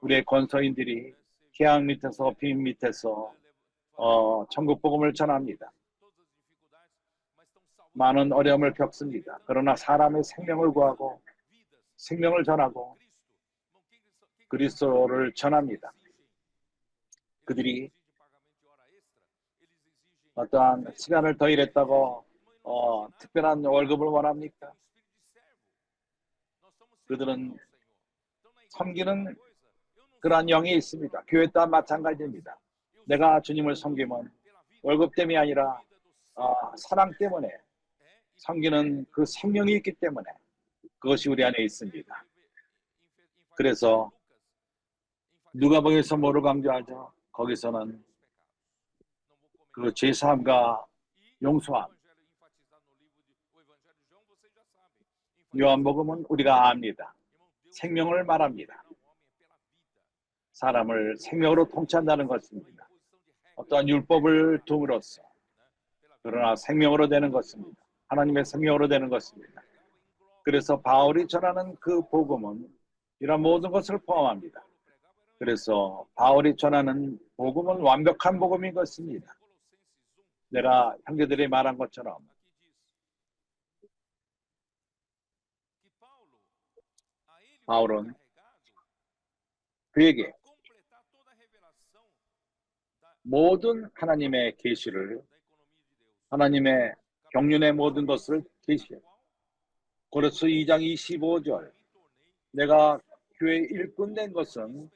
우리의 권서인들이 태양 밑에서 빈 밑에서 천국 복음을 전합니다. 많은 어려움을 겪습니다. 그러나 사람의 생명을 구하고 생명을 전하고 그리스도를 전합니다. 그들이 어떠한 시간을 더 일했다고 특별한 월급을 원합니까? 그들은 섬기는 그러한 영이 있습니다. 교회 또한 마찬가지입니다. 내가 주님을 섬기면 월급 때문이 아니라 사랑 때문에 섬기는 그 생명이 있기 때문에 그것이 우리 안에 있습니다. 그래서 누가복음에서 뭐를 강조하죠? 거기서는 그 죄사함과 용서함. 요한복음은 우리가 압니다. 생명을 말합니다. 사람을 생명으로 통치한다는 것입니다. 어떠한 율법을 둠으로써 그러나 생명으로 되는 것입니다. 하나님의 생명으로 되는 것입니다. 그래서 바울이 전하는 그 복음은 이런 모든 것을 포함합니다. 그래서 바울이 전하는 복음은 완벽한 복음인 것입니다. 내가 형제들이 말한 것처럼 바울은 그에게 모든 하나님의 계시를, 하나님의 경륜의 모든 것을 계시해요. 고린도서 2장 25절 내가 교회 일꾼 된 것은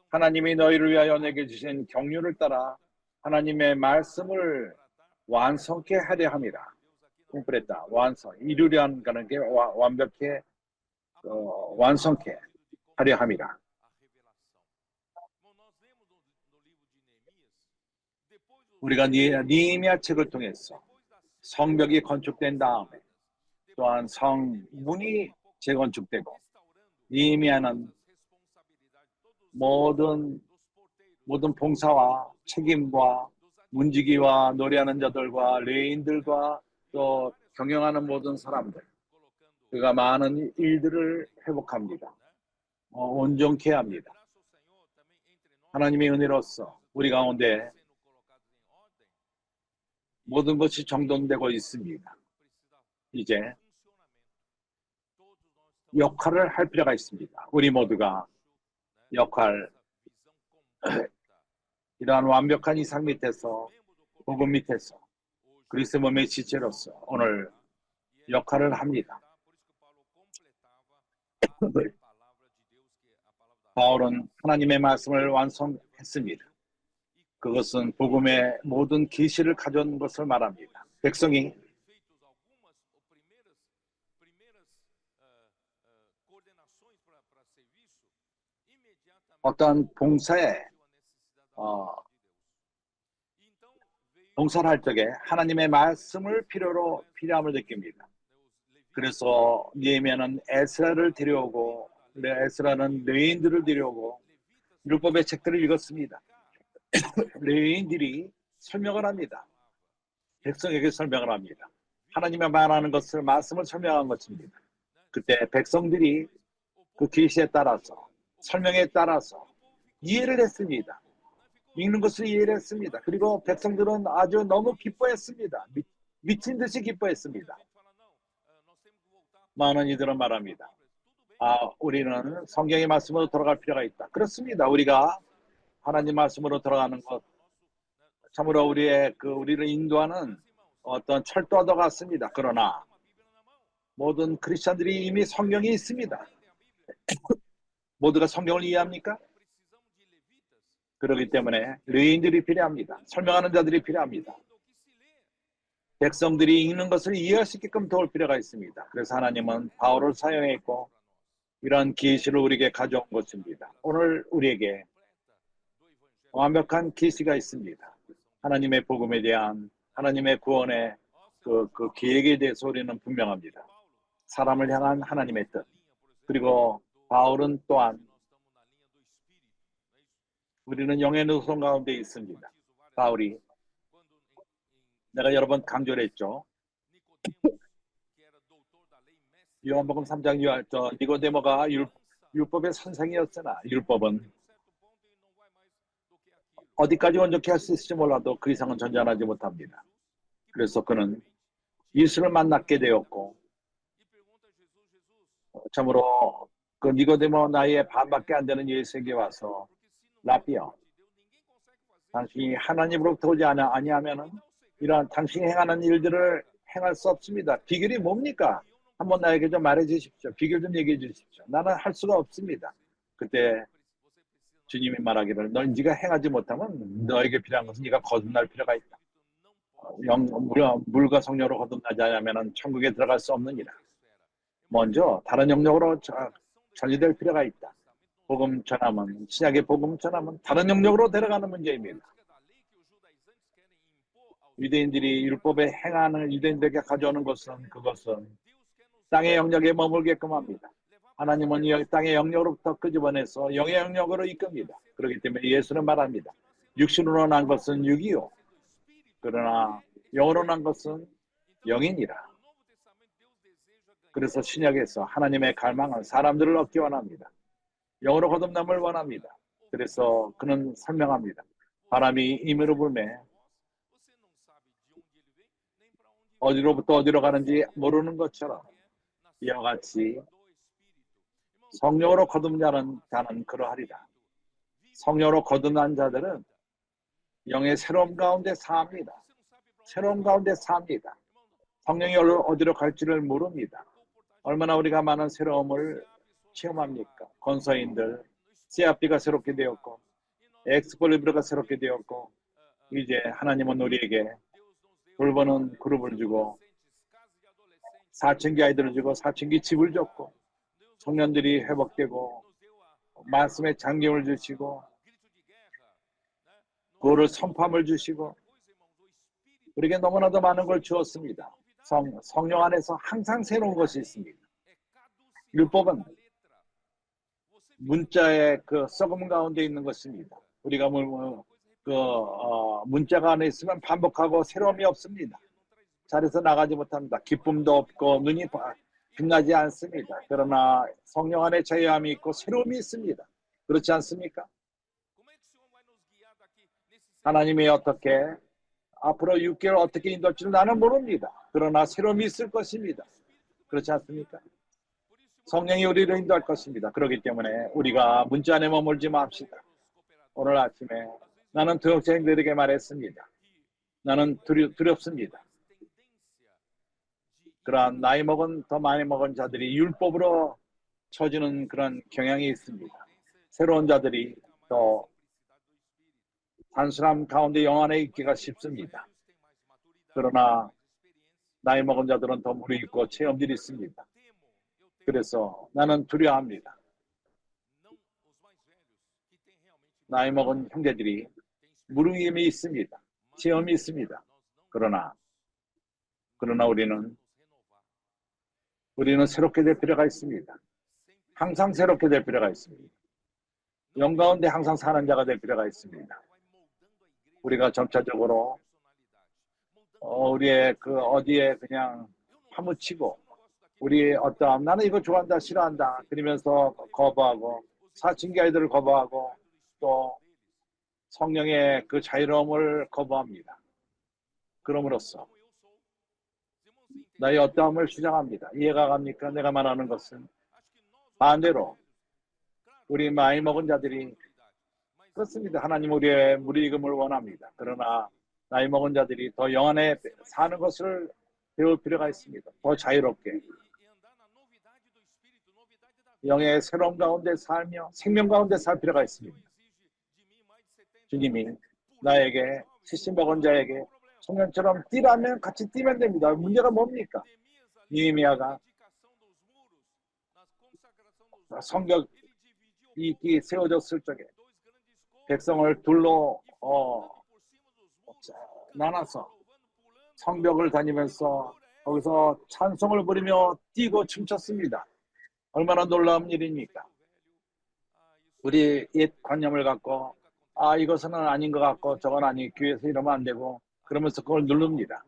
하나님이 너희를 위하여 내게 주신 경륜을 따라 하나님의 말씀을 완성케 하려 함이라. 컴플레타, 완성, 이루려 하는 게 완벽해, 완성케 하려 함이라. 우리가 니에미야 책을 통해서 성벽이 건축된 다음에 또한 성문이 재건축되고 니에미야는 모든 봉사와 책임과 문지기와 노래하는 자들과 레인들과 또 경영하는 모든 사람들 그가 많은 일들을 회복합니다. 온전케 합니다. 하나님의 은혜로서 우리 가운데 모든 것이 정돈되고 있습니다. 이제 역할을 할 필요가 있습니다. 우리 모두가 이러한 완벽한 이상 밑에서 복음 밑에서 그리스도 몸의 지체로서 오늘 역할을 합니다. 바울은 하나님의 말씀을 완성했습니다. 그것은 복음의 모든 계시를 가져온 것을 말합니다. 백성이 어떤 봉사에 봉사를 할 적에 하나님의 말씀을 필요함을 느낍니다. 그래서 느헤미야는 에스라를 데려오고 에스라는 레위인들을 데려오고 율법의 책들을 읽었습니다. 레위인들이 설명을 합니다. 백성에게 설명을 합니다. 하나님의 말하는 것을 말씀을 설명한 것입니다. 그때 백성들이 그 계시에 따라서 설명에 따라서 이해를 했습니다. 읽는 것을 이해를 했습니다. 그리고 백성들은 아주 너무 기뻐했습니다. 미친 듯이 기뻐했습니다. 많은 이들은 말합니다. 우리는 성경의 말씀으로 돌아갈 필요가 있다. 그렇습니다. 우리가 하나님 말씀으로 돌아가는 것 참으로 우리를 인도하는 어떤 철도와도 같습니다. 그러나 모든 크리스천들이 이미 성경이 있습니다. 모두가 성경을 이해합니까? 그렇기 때문에 레위인들이 필요합니다. 설명하는 자들이 필요합니다. 백성들이 읽는 것을 이해할 수 있게끔 도울 필요가 있습니다. 그래서 하나님은 바울을 사용했고 이러한 계시를 우리에게 가져온 것입니다. 오늘 우리에게 완벽한 계시가 있습니다. 하나님의 복음에 대한 하나님의 구원의 그 계획에 대해서 우리는 분명합니다. 사람을 향한 하나님의 뜻. 그리고 바울은 또한 우리는 영의 노선 가운데 있습니다. 바울이 내가 여러 번 강조를 했죠. 요한복음 3장 니고데모가 율법의 선생이었으나 율법은 어디까지 온전케 할 수 있을지 몰라도 그 이상은 전전하지 못합니다. 그래서 그는 예수를 만났게 되었고 참으로 그 니고데모 나이에 반밖에 안 되는 예수에게 와서 라비여, 당신이 하나님으로부터 오지 아니하면은 이러한 당신이 행하는 일들을 행할 수 없습니다. 비결이 뭡니까? 한번 나에게 좀 말해 주십시오. 비결 좀 얘기해 주십시오. 나는 할 수가 없습니다. 그때 주님이 말하기를 네가 행하지 못하면 너에게 필요한 것은 네가 거듭날 필요가 있다. 물과 성령으로 거듭나지 않으면 천국에 들어갈 수 없느니라. 먼저 다른 영역으로 전이될 필요가 있다. 복음 전함은 신약의 복음 전함은 다른 영역으로 데려가는 문제입니다. 유대인들이 율법에 행하는 유대인들에게 가져오는 것은 그것은 땅의 영역에 머물게끔 합니다. 하나님은 땅의 영역으로부터 끄집어내서 영의 영역으로 이끕니다. 그렇기 때문에 예수는 말합니다. 육신으로 난 것은 육이요. 그러나 영으로 난 것은 영이니라. 그래서 신약에서 하나님의 갈망은 사람들을 얻기 원합니다. 영으로 거듭남을 원합니다. 그래서 그는 설명합니다. 바람이 임으로 불매 어디로부터 어디로 가는지 모르는 것처럼 이와 같이 성령으로 거듭나는 자는 그러하리라. 성령으로 거듭난 자들은 영의 새로움 가운데 사합니다. 새로움 가운데 삽니다. 성령이 어디로 갈지를 모릅니다. 얼마나 우리가 많은 새로움을 체험합니까? 권서인들, CRP가 새롭게 되었고 엑스폴리브가 새롭게 되었고 이제 하나님은 우리에게 돌보는 그룹을 주고 사춘기 아이들을 주고 사춘기 집을 줬고 청년들이 회복되고 말씀의 장경을 주시고 그거를 선포함을 주시고 우리에게 너무나도 많은 걸 주었습니다. 성령 안에서 항상 새로운 것이 있습니다. 율법은 문자의 그 썩음 가운데 있는 것입니다. 우리가 문자가 안에 있으면 반복하고 새로움이 없습니다. 자리에서 나가지 못합니다. 기쁨도 없고 눈이 빛나지 않습니다. 그러나 성령 안에 자유함이 있고 새로움이 있습니다. 그렇지 않습니까? 하나님이 어떻게 앞으로 6개월 어떻게 인도할지는 나는 모릅니다. 그러나 새로움이 있을 것입니다. 그렇지 않습니까? 성령이 우리를 인도할 것입니다. 그렇기 때문에 우리가 문자 안에 머물지 맙시다. 오늘 아침에 나는 도역자님들에게 말했습니다. 나는 두렵습니다. 그러한 나이 먹은 더 많이 먹은 자들이 율법으로 처지는 그런 경향이 있습니다. 새로운 자들이 더 단순함 가운데 영안에 있기가 쉽습니다. 그러나 나이 먹은 자들은 더 무리있고 체험들이 있습니다. 그래서 나는 두려워합니다. 나이 먹은 형제들이 무르임이 있습니다. 체험이 있습니다. 그러나 우리는 새롭게 될 필요가 있습니다. 항상 새롭게 될 필요가 있습니다. 영 가운데 항상 사는 자가 될 필요가 있습니다. 우리가 점차적으로 우리의 그 어디에 그냥 파묻히고 우리 어떠함 나는 이거 좋아한다 싫어한다 그러면서 거부하고 사춘기 아이들을 거부하고 또 성령의 그 자유로움을 거부합니다. 그럼으로써 나의 어떠함을 주장합니다. 이해가 갑니까? 내가 말하는 것은 반대로 우리 나이 먹은 자들이 그렇습니다. 하나님 우리의 무리익음을 원합니다. 그러나 나이 먹은 자들이 더 영안에 사는 것을 배울 필요가 있습니다. 더 자유롭게 영의 새로움 가운데 살며 생명 가운데 살 필요가 있습니다. 주님이 나에게 70 먹은 자에게 청년처럼 뛰라면 같이 뛰면 됩니다. 문제가 뭡니까? 느헤미야가 성벽 이익이 세워졌을 적에 백성을 둘로 나눠서 성벽을 다니면서 거기서 찬송을 부르며 뛰고 춤췄습니다. 얼마나 놀라운 일입니까? 우리 옛 관념을 갖고 이것은 아닌 것 같고 저건 아니 교회에서 이러면 안 되고 그러면서 그걸 누릅니다.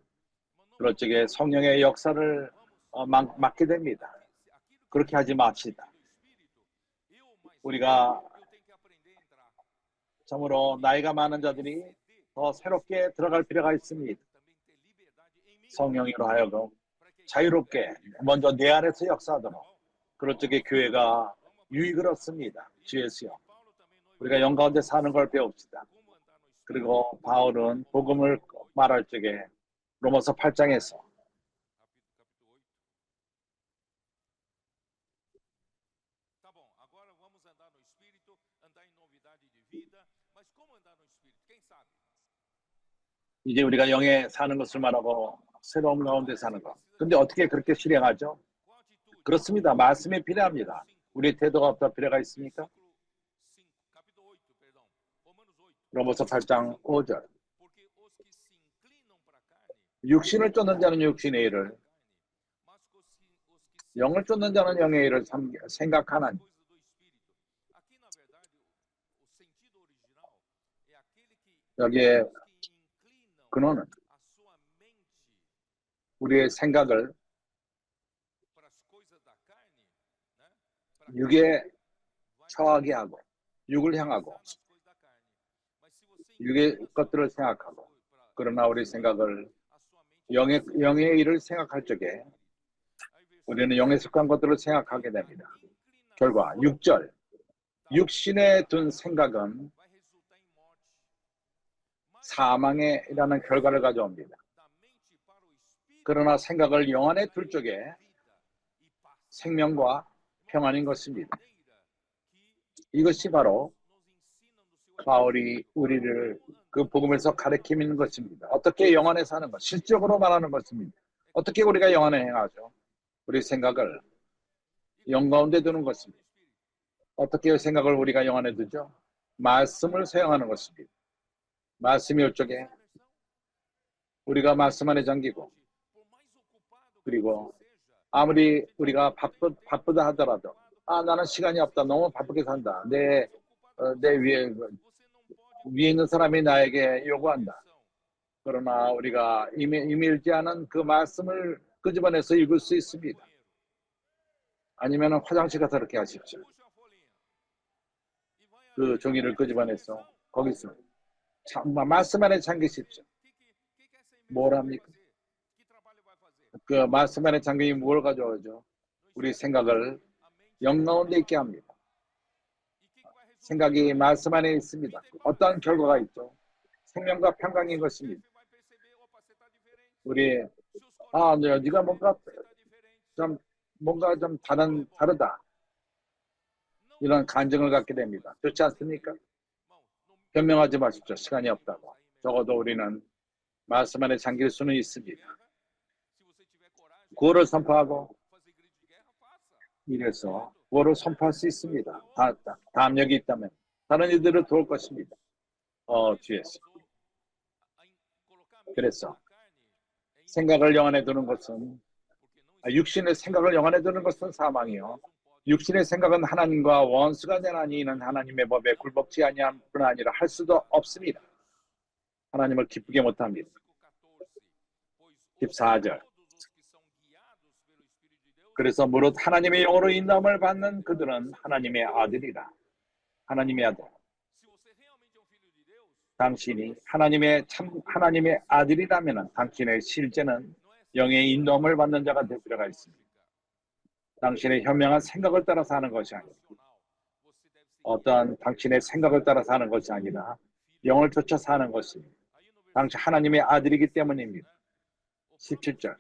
그럴 적에 성령의 역사를 맡게 됩니다. 그렇게 하지 맙시다. 우리가 참으로 나이가 많은 자들이 더 새롭게 들어갈 필요가 있습니다. 성령으로 하여금 자유롭게 먼저 내 안에서 역사하도록 그럴 적에 교회가 유익을 얻습니다. 주 예수여 우리가 영 가운데 사는 걸 배웁시다. 그리고 바울은 복음을 말할 적에 로마서 8장에서 이제 우리가 영에 사는 것을 말하고 새로운 가운데 사는 것. 근데 어떻게 그렇게 실행하죠? 그렇습니다. 말씀이 필요합니다. 우리 태도가 없다 필요가 있습니까? 로마서 8장 5절 육신을 쫓는 자는 육신의 일을 영을 쫓는 자는 영의 일을 생각하나니 여기에 근원은 우리의 생각을 육에 처하게 하고 육을 향하고 육의 것들을 생각하고 그러나 우리 생각을 영의 일을 생각할 적에 우리는 영에 속한 것들을 생각하게 됩니다. 결과 6절 육신에 둔 생각은 사망이라는 결과를 가져옵니다. 그러나 생각을 영 안에 둘 적에 생명과 평안인 것입니다. 이것이 바로 바울이 우리를 그 복음에서 가르치는 것입니다. 어떻게 영 안에 사는 것, 실적으로 말하는 것입니다. 어떻게 우리가 영 안에 행하죠? 우리 생각을 영 가운데 두는 것입니다. 어떻게 생각을 우리가 영 안에 두죠? 말씀을 사용하는 것입니다. 말씀이 이쪽에 우리가 말씀 안에 잠기고 그리고 아무리 우리가 바쁘다 하더라도 나는 시간이 없다. 너무 바쁘게 산다. 내 위에 있는 사람이 나에게 요구한다. 그러나 우리가 이미 읽지 않은 그 말씀을 끄집어내서 읽을 수 있습니다. 아니면 화장실 가서 그렇게 하십시오. 그 종이를 끄집어내서 거기서 말씀 안에 잠기십시오. 뭘 합니까? 그 말씀 안에 잠김이 뭘 가져오죠? 우리 생각을 영 가운데 있게 합니다. 생각이 말씀 안에 있습니다. 어떤 결과가 있죠? 생명과 평강인 것입니다. 우리 네가 뭔가 좀 뭔가 좀 다르다. 이런 감정을 갖게 됩니다. 좋지 않습니까? 변명하지 마십시오. 시간이 없다고. 적어도 우리는 말씀 안에 잠길 수는 있습니다. 구호를 선포하고 이래서 구호를 선포할 수 있습니다. 담력이 있다면 다른 이들을 도울 것입니다. 뒤에서. 그래서 생각을 영안에 두는 것은 육신의 생각을 영안에 두는 것은 사망이요. 육신의 생각은 하나님과 원수가 되나니 이는 하나님의 법에 굴복지 아니함 뿐 아니라 할 수도 없습니다. 하나님을 기쁘게 못합니다. 14절. 그래서 무릇 하나님의 영으로 인도함을 받는 그들은 하나님의 아들이라. 하나님의 아들. 당신이 하나님의 아들이라면 당신의 실제는 영의 인도함을 받는 자가 될 필요가 있습니다. 당신의 현명한 생각을 따라서 하는 것이 아니라 어떠한 당신의 생각을 따라서 하는 것이 아니라 영을 쫓아서 하는 것입니다. 당신 하나님의 아들이기 때문입니다. 17절.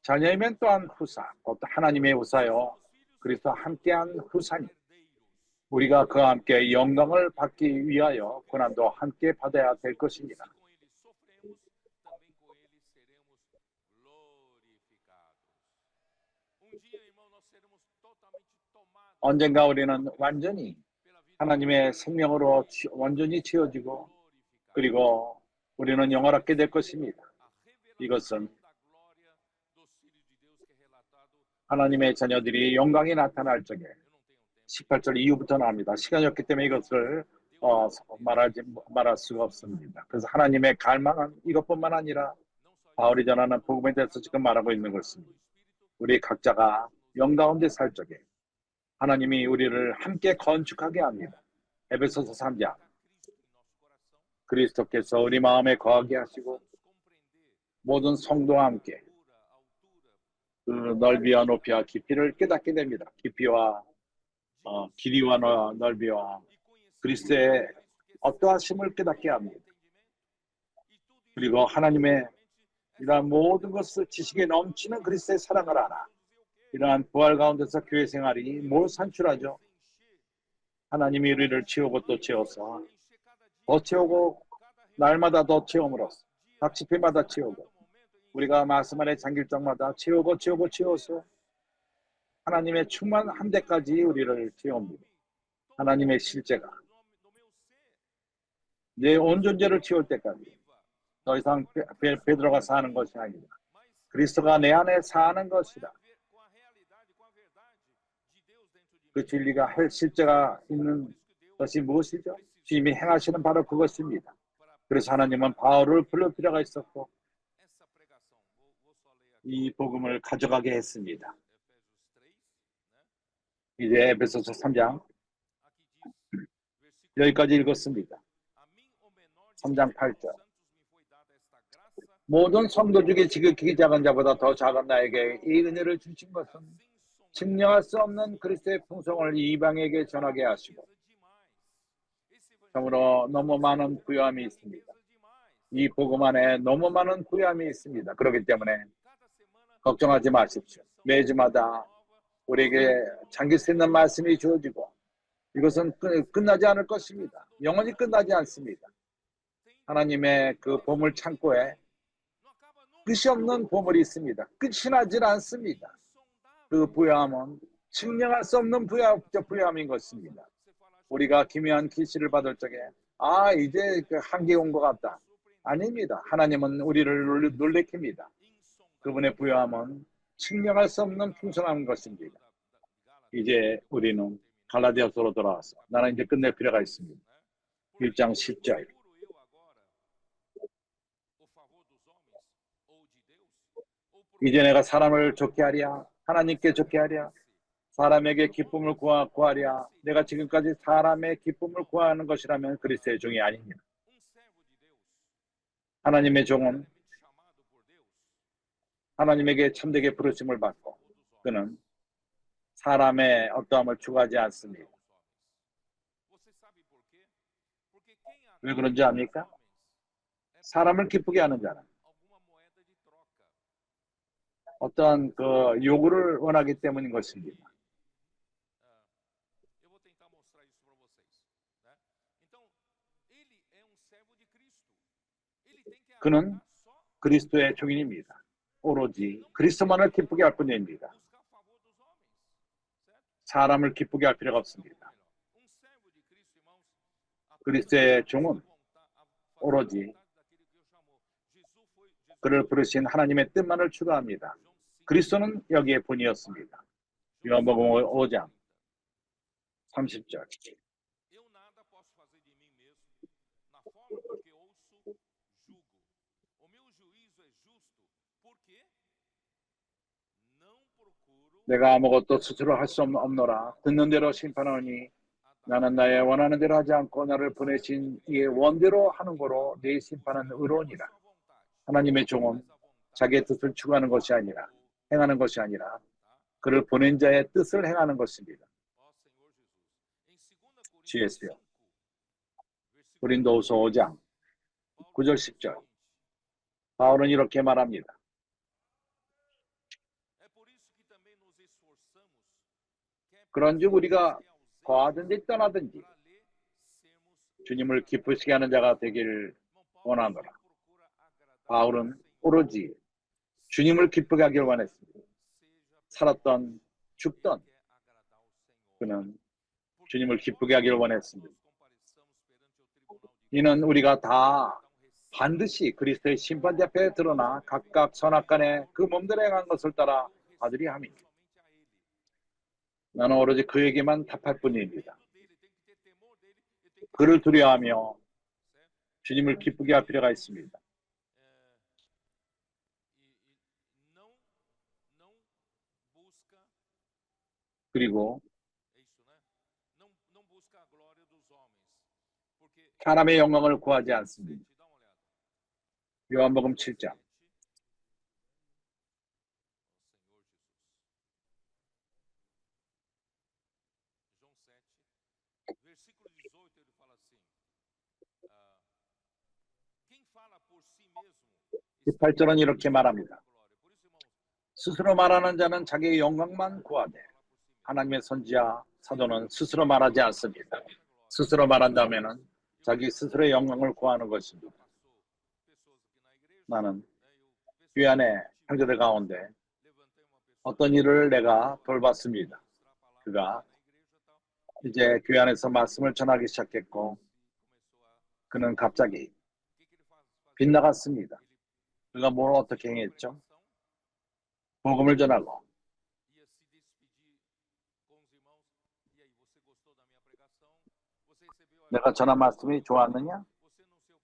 자녀이면 또한 후사, 곧 하나님의 후사요 그리스도와 함께한 후사니 우리가 그와 함께 영광을 받기 위하여 고난도 함께 받아야 될 것입니다. 언젠가 우리는 완전히 하나님의 생명으로 완전히 채워지고 그리고 우리는 영을 얻게 될 것입니다. 이것은 하나님의 자녀들이 영광이 나타날 적에 18절 이후부터 나옵니다. 시간이 없기 때문에 이것을 말할 수가 없습니다. 그래서 하나님의 갈망은 이것뿐만 아니라 바울이 전하는 복음에 대해서 지금 말하고 있는 것입니다. 우리 각자가 영광 가운데 살 적에 하나님이 우리를 함께 건축하게 합니다. 에베소서 3장. 그리스도께서 우리 마음에 거하게 하시고 모든 성도와 함께 그 넓이와 높이와 깊이를 깨닫게 됩니다. 깊이와 길이와 넓이와 그리스도의 어떠하심을 깨닫게 합니다. 그리고 하나님의 이러한 모든 것을 지식에 넘치는 그리스도의 사랑을 알아. 이러한 부활 가운데서 교회 생활이 뭘 산출하죠? 하나님이 우리를 채우고 또 채워서 더 채우고 날마다 더 채움으로써 각 집회마다 채우고 우리가 말씀 안에 잠길 적마다 채워서 하나님의 충만한 데까지 우리를 채웁니다. 하나님의 실제가 내 온 존재를 채울 때까지 더 이상 베드로가 사는 것이 아니라 그리스도가 내 안에 사는 것이다. 그 진리가 실제가 있는 것이 무엇이죠? 주님이 행하시는 바로 그것입니다. 그래서 하나님은 바울을 부를 필요가 있었고 이 복음을 가져가게 했습니다. 이제 에베소서 3장 여기까지 읽었습니다. 3장 8절. 모든 성도 중에 지극히 작은 자보다 더 작은 나에게 이 은혜를 주신 것은 증명할 수 없는 그리스도의 풍성을 이방에게 전하게 하시고 참으로 너무 많은 부요함이 있습니다. 이 복음 안에 너무 많은 부요함이 있습니다. 그렇기 때문에 걱정하지 마십시오. 매주마다 우리에게 잠길 수 있는 말씀이 주어지고 이것은 끝나지 않을 것입니다. 영원히 끝나지 않습니다. 하나님의 그 보물 창고에 끝이 없는 보물이 있습니다. 끝이 나질 않습니다. 그 부요함은 측량할 수 없는 부요함인 것입니다. 우리가 기묘한 계시를 받을 적에 이제 그 한계 온 것 같다. 아닙니다. 하나님은 우리를 놀래킵니다. 그분의 부요함은 측량할 수 없는 풍성한 것입니다. 이제 우리는 갈라디아서로 돌아와서 나는 이제 끝낼 필요가 있습니다. 1장 10절. 이제 내가 사람을 좋게 하랴 하나님께 좋게 하랴 사람에게 기쁨을 구하랴 내가 지금까지 사람의 기쁨을 구하는 것이라면 그리스도의 종이 아닙니다. 하나님의 종은 하나님에게 참되게 부르심을 받고 그는 사람의 어떠함을 추구하지 않습니다. 왜 그런지 압니까? 사람을 기쁘게 하는 자는 어떠한 그 요구를 원하기 때문인 것입니다. Eu vou tentar mostrar isso para vocês, né? Então, ele é um servo de Cristo. Ele tem que 그는 agradar só 그리스도의 종인입니다. 오로지 그리스도만을 기쁘게 할 뿐입니다. buscar a favor dos homens, certo? 사람을 기쁘게 할 필요가 없습니다. Um servo de Cristo, irmãos, 그리스도의 종은 오로지 그를 부르신 하나님의 뜻만을 추구합니다. 그리스도는 여기에 본이었습니다. 요한복음 5장 30절. Eu nada posso fazer de mim mesmo, na forma porque ouço, julgo. O meu juízo é justo, porque não procuro 내가 아무것도 스스로 할 수 없노라. 듣는 대로 심판하니 나는 나의 원하는 대로 하지 않고 나를 보내신 이의 원대로 하는 거로 내 심판은 의로우니라. 하나님의 종은 자기의 뜻을 추구하는 것이 아니라 행하는 것이 아니라 그를 보낸 자의 뜻을 행하는 것입니다. GS요. 고린도후서 5장 9절 10절. 바울은 이렇게 말합니다. 그런즉 우리가 거하든지 떠나든지 주님을 기쁘시게 하는 자가 되기를 원하노라. 바울은 오로지 주님을 기쁘게 하길 원했습니다. 살았던 죽던 그는 주님을 기쁘게 하기를 원했습니다. 이는 우리가 다 반드시 그리스도의 심판대 앞에 드러나 각각 선악간에 그 몸들에 행한 것을 따라 받으리 함이니 나는 오로지 그에게만 답할 뿐입니다. 그를 두려워하며 주님을 기쁘게 할 필요가 있습니다. 그리고 사람의 영광을 구하지 않습니다. 요한복음 7장 versículo 18 ele fala assim, quem fala por si mesmo 18절은 이렇게 말합니다. 스스로 말하는 자는 자기의 영광만 구하되 하나님의 선지자 사도는 스스로 말하지 않습니다. 스스로 말한다면 자기 스스로의 영광을 구하는 것입니다. 나는 교회 안에 형제들 가운데 어떤 일을 내가 돌봤습니다. 그가 이제 교회 안에서 말씀을 전하기 시작했고 그는 갑자기 빗나갔습니다. 그가 뭘 어떻게 행했죠? 복음을 전하고 내가 전한 말씀이 좋았느냐?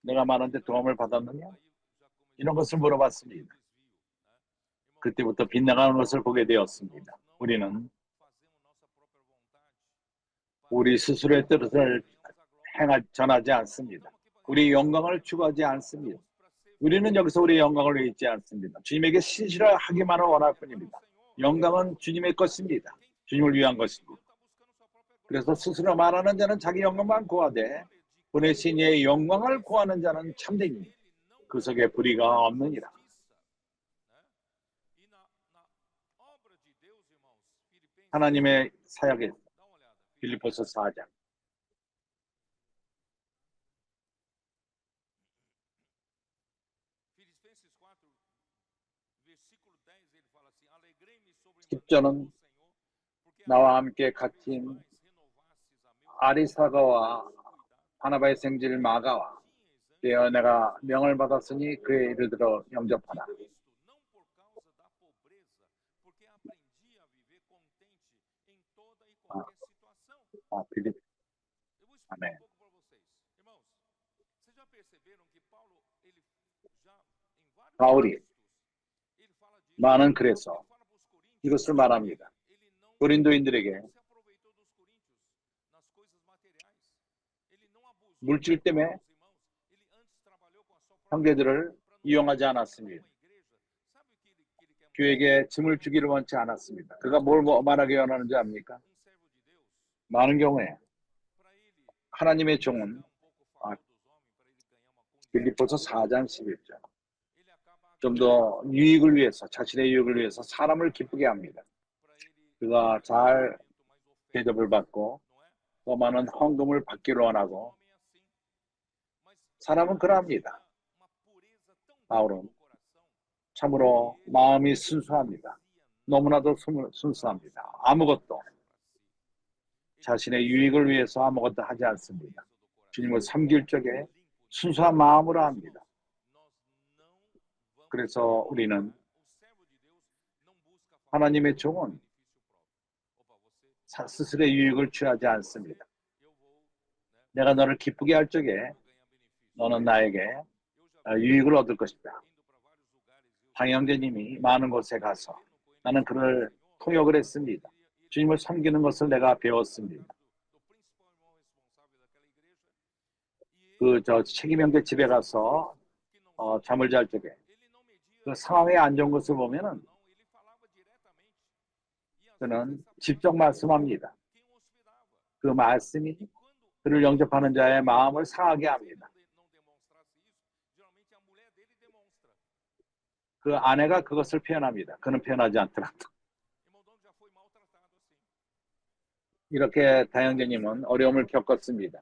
내가 말하는데 도움을 받았느냐? 이런 것을 물어봤습니다. 그때부터 빗나가는 것을 보게 되었습니다. 우리는 우리 스스로의 뜻을 전하지 않습니다. 우리 영광을 추구하지 않습니다. 우리는 여기서 우리의 영광을 잊지 않습니다. 주님에게 신실하기만을 원할 뿐입니다. 영광은 주님의 것입니다. 주님을 위한 것입니다. 그래서 스스로 말하는 자는 자기 영광만 구하되 보내신 이의 영광을 구하는 자는 참되니 그 속에 불의가 없느니라. 하나님의 사역에 빌립보서 4장 (10절은) 나와 함께 갇힌 아리스다고와 바나바의 생질 마가와 되어 내가 명을 받았으니 그의 일을 들어 영접하라. 빌립 아멘. 바울이 많은 글에서 이것을 말합니다. 고린도인들에게 물질 때문에 형제들을 이용하지 않았습니다. 교회에게 짐을 주기를 원치 않았습니다. 그가 뭘 말하기 원하는지 압니까? 많은 경우에 하나님의 종은 빌립보서 4장 11절 좀 더 유익을 위해서, 자신의 유익을 위해서 사람을 기쁘게 합니다. 그가 잘 대접을 받고 더 많은 헌금을 받기를 원하고, 사람은 그러합니다. 바울은 참으로 마음이 순수합니다. 너무나도 순수합니다. 아무것도, 자신의 유익을 위해서 아무것도 하지 않습니다. 주님을 섬길 적에 순수한 마음으로 합니다. 그래서 우리는 하나님의 종은 스스로의 유익을 취하지 않습니다. 내가 너를 기쁘게 할 적에 너는 나에게 유익을 얻을 것이다. 당형제님이 많은 곳에 가서 나는 그를 통역을 했습니다. 주님을 섬기는 것을 내가 배웠습니다. 책임형제 집에 가서 잠을 잘 적에 그 상황에 안 좋은 것을 보면은 그는 직접 말씀합니다. 그 말씀이 그를 영접하는 자의 마음을 상하게 합니다. 그 아내가 그것을 표현합니다. 그는 표현하지 않더라도. 이렇게 다형제님은 어려움을 겪었습니다.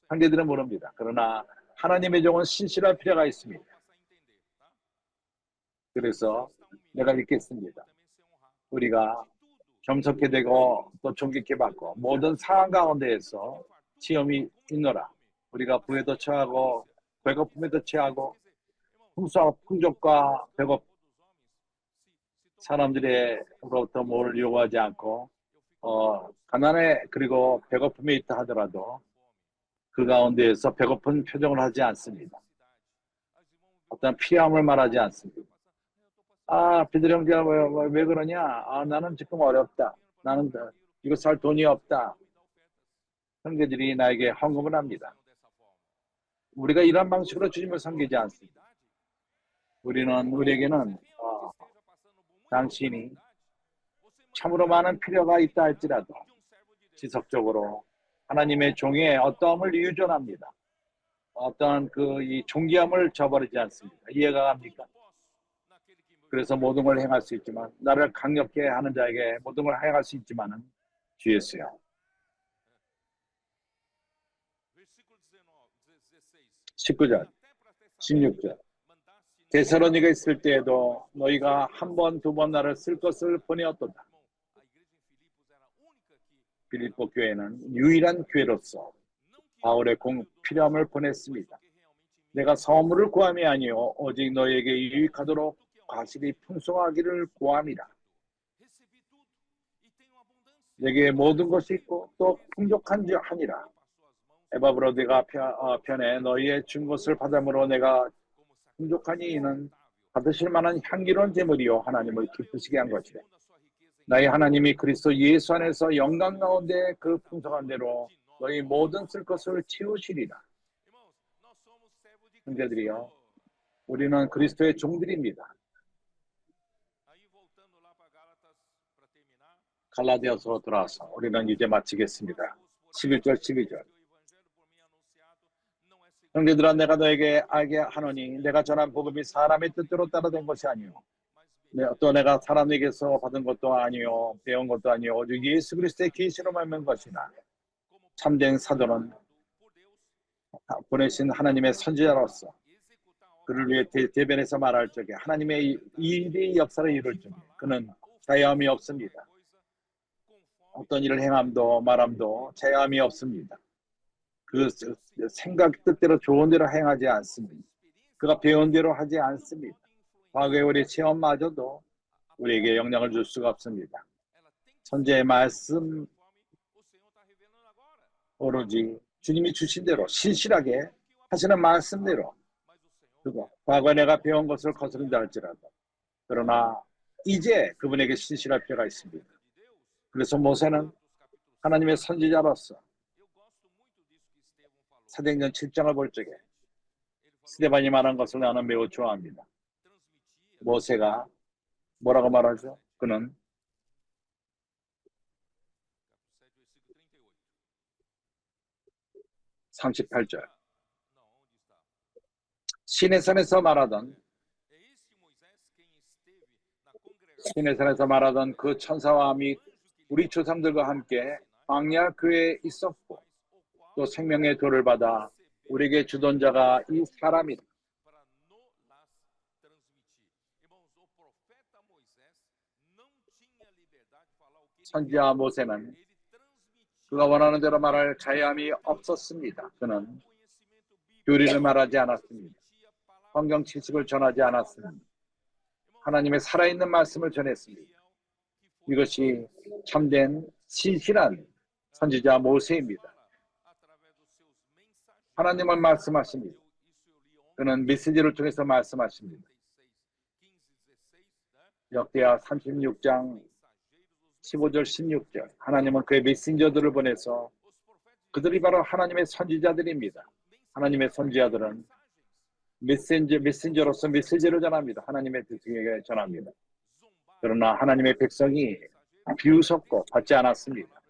형제들은 모릅니다. 그러나 하나님의 종은 신실할 필요가 있습니다. 그래서 내가 읽겠습니다. 우리가 겸손케 되고 또 존귀케 받고 모든 상황 가운데에서 시험이 있노라. 우리가 부에도 처하고 배고픔에도 처하고 풍족과 사람들로부터 뭘 요구하지 않고 가난해 그리고 배고픔에 있다 하더라도 그 가운데에서 배고픈 표정을 하지 않습니다. 어떤 필요함을 말하지 않습니다. 비들 형제야 왜 그러냐? 나는 지금 어렵다. 나는 이거 살 돈이 없다. 형제들이 나에게 헌금을 합니다. 우리가 이런 방식으로 주님을 섬기지 않습니다. 우리에게는 당신이 참으로 많은 필요가 있다 할지라도 지속적으로 하나님의 종의 어떠함을 유존합니다. 어떤 이 존귀함을 저버리지 않습니다. 이해가 갑니까? 그래서 모든 걸 행할 수 있지만, 나를 강력케 하는 자에게 모든 걸 행할 수 있지만은 주 예수여. 19절, 16절. 데살로니가 있을 때에도 너희가 한 번, 두 번 나를 쓸 것을 보내었도다. 빌립보 교회는 유일한 교회로서 바울의 필요함을 보냈습니다. 내가 선물을 구함이 아니요 오직 너희에게 유익하도록 과실이 풍성하기를 구함이라. 내게 모든 것이 있고 또 풍족한 줄 하니라. 에바브로 내가 편에 너희의 준 것을 받음으로 내가 풍족하니 이는 받으실 만한 향기로운 제물이요 하나님을 기쁘시게 한 것이래. 나의 하나님이 그리스도 예수 안에서 영광 가운데 그 풍성한 대로 너희 모든 쓸 것을 채우시리라. 형제들이여, 우리는 그리스도의 종들입니다. 갈라디아서로 돌아와서 우리는 이제 마치겠습니다. 11절 12절. 형제들아, 내가 너에게 알게 하노니 내가 전한 복음이 사람의 뜻대로 따라된 것이 아니요 또 내가 사람에게서 받은 것도 아니요 배운 것도 아니요 오직 예수 그리스도의 계시로 말미암은 것이나 참된 사도는 보내신 하나님의 선지자로서 그를 위해 대변해서 말할 적에 하나님의 일의 역사를 이룰 적에 그는 자유함이 없습니다. 어떤 일을 행함도 말함도 자유함이 없습니다. 그 생각 뜻대로 좋은 대로 행하지 않습니다. 그가 배운 대로 하지 않습니다. 과거의 우리 체험마저도 우리에게 영향을 줄 수가 없습니다. 선지의 말씀 오로지 주님이 주신 대로 신실하게 하시는 말씀대로 그거 과거에 내가 배운 것을 거스른다 할지라도 그러나 이제 그분에게 신실할 필요가 있습니다. 그래서 모세는 하나님의 선지자로서 사도행전 7장을 볼 적에 스데반이 말한 것을 나는 매우 좋아합니다. 모세가 뭐라고 말하죠? 그는 38절 시내산에서 말하던 그 천사와 및 우리 조상들과 함께 광야 교회에 있었고 또 생명의 돌을 받아 우리에게 주던 자가 이 사람이다. 선지자 모세는 그가 원하는 대로 말할 자유함이 없었습니다. 그는 교리를 말하지 않았습니다. 성경 지식을 전하지 않았습니다. 하나님의 살아있는 말씀을 전했습니다. 이것이 참된 신실한 선지자 모세입니다. 하나님은 말씀하십니다. 그는 메시지를 통해서 말씀하십니다. 역대하 36장 15절 16절 하나님은 그의 메신저들을 보내서 그들이 바로 하나님의 선지자들입니다. 하나님의 선지자들은 메신저로서 메시지를 전합니다. 하나님의 백성에게 전합니다. 그러나 하나님의 백성이 비웃었고 받지 않았습니다.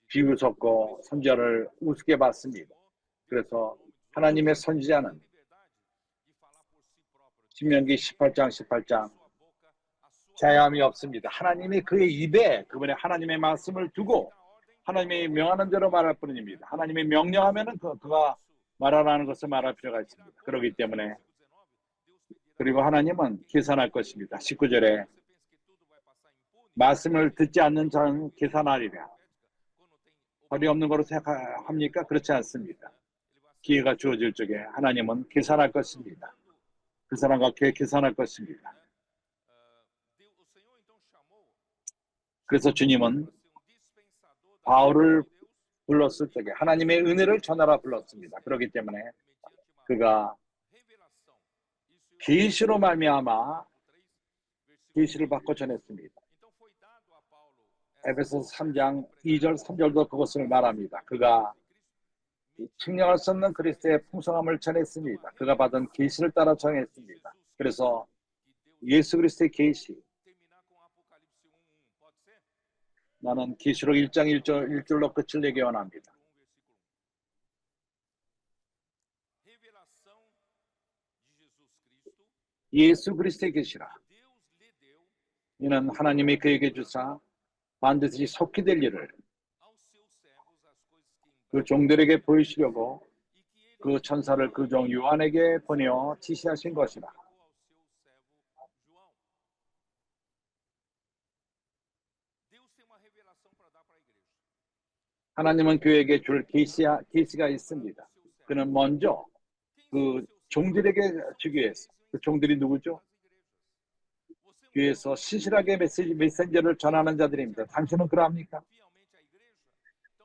비웃었고 선지자를 우습게 봤습니다. 그래서 하나님의 선지자는 신명기 18장 자유함이 없습니다. 하나님이 그의 입에 그분의 하나님의 말씀을 두고 하나님이 명하는 대로 말할 뿐입니다. 하나님이 명령하면은 그가 말하라는 것을 말할 필요가 있습니다. 그렇기 때문에 그리고 하나님은 계산할 것입니다. 19절에 말씀을 듣지 않는 자는 계산하리라. 허리 없는 거로 생각합니까? 그렇지 않습니다. 기회가 주어질 적에 하나님은 계산할 것입니다. 그 사람과 계산할 것입니다. 그래서 주님은 바울을 불렀을 적에 하나님의 은혜를 전하라 불렀습니다. 그렇기 때문에 그가 계시로 말미암아 계시를 받고 전했습니다. 에베소서 3장 2절 3절도 그것을 말합니다. 그가 측량할 수 없는 그리스도의 풍성함을 전했습니다. 그가 받은 계시를 따라 전했습니다. 그래서 예수 그리스도의 계시, 나는 계시록 1장 1절로 끝을 내기 원합니다. 예수 그리스도의 계시라. 이는 하나님이 그에게 주사 반드시 속히 될 일을 그 종들에게 보이시려고 그 천사를 그 종 요한에게 보내어 지시하신 것이라. 하나님은 교회에게 줄 계시가 있습니다. 그는 먼저 그 종들에게 주기 위해서. 그 종들이 누구죠? 교회에서 신실하게 메신저를 전하는 자들입니다. 당신은 그러합니까?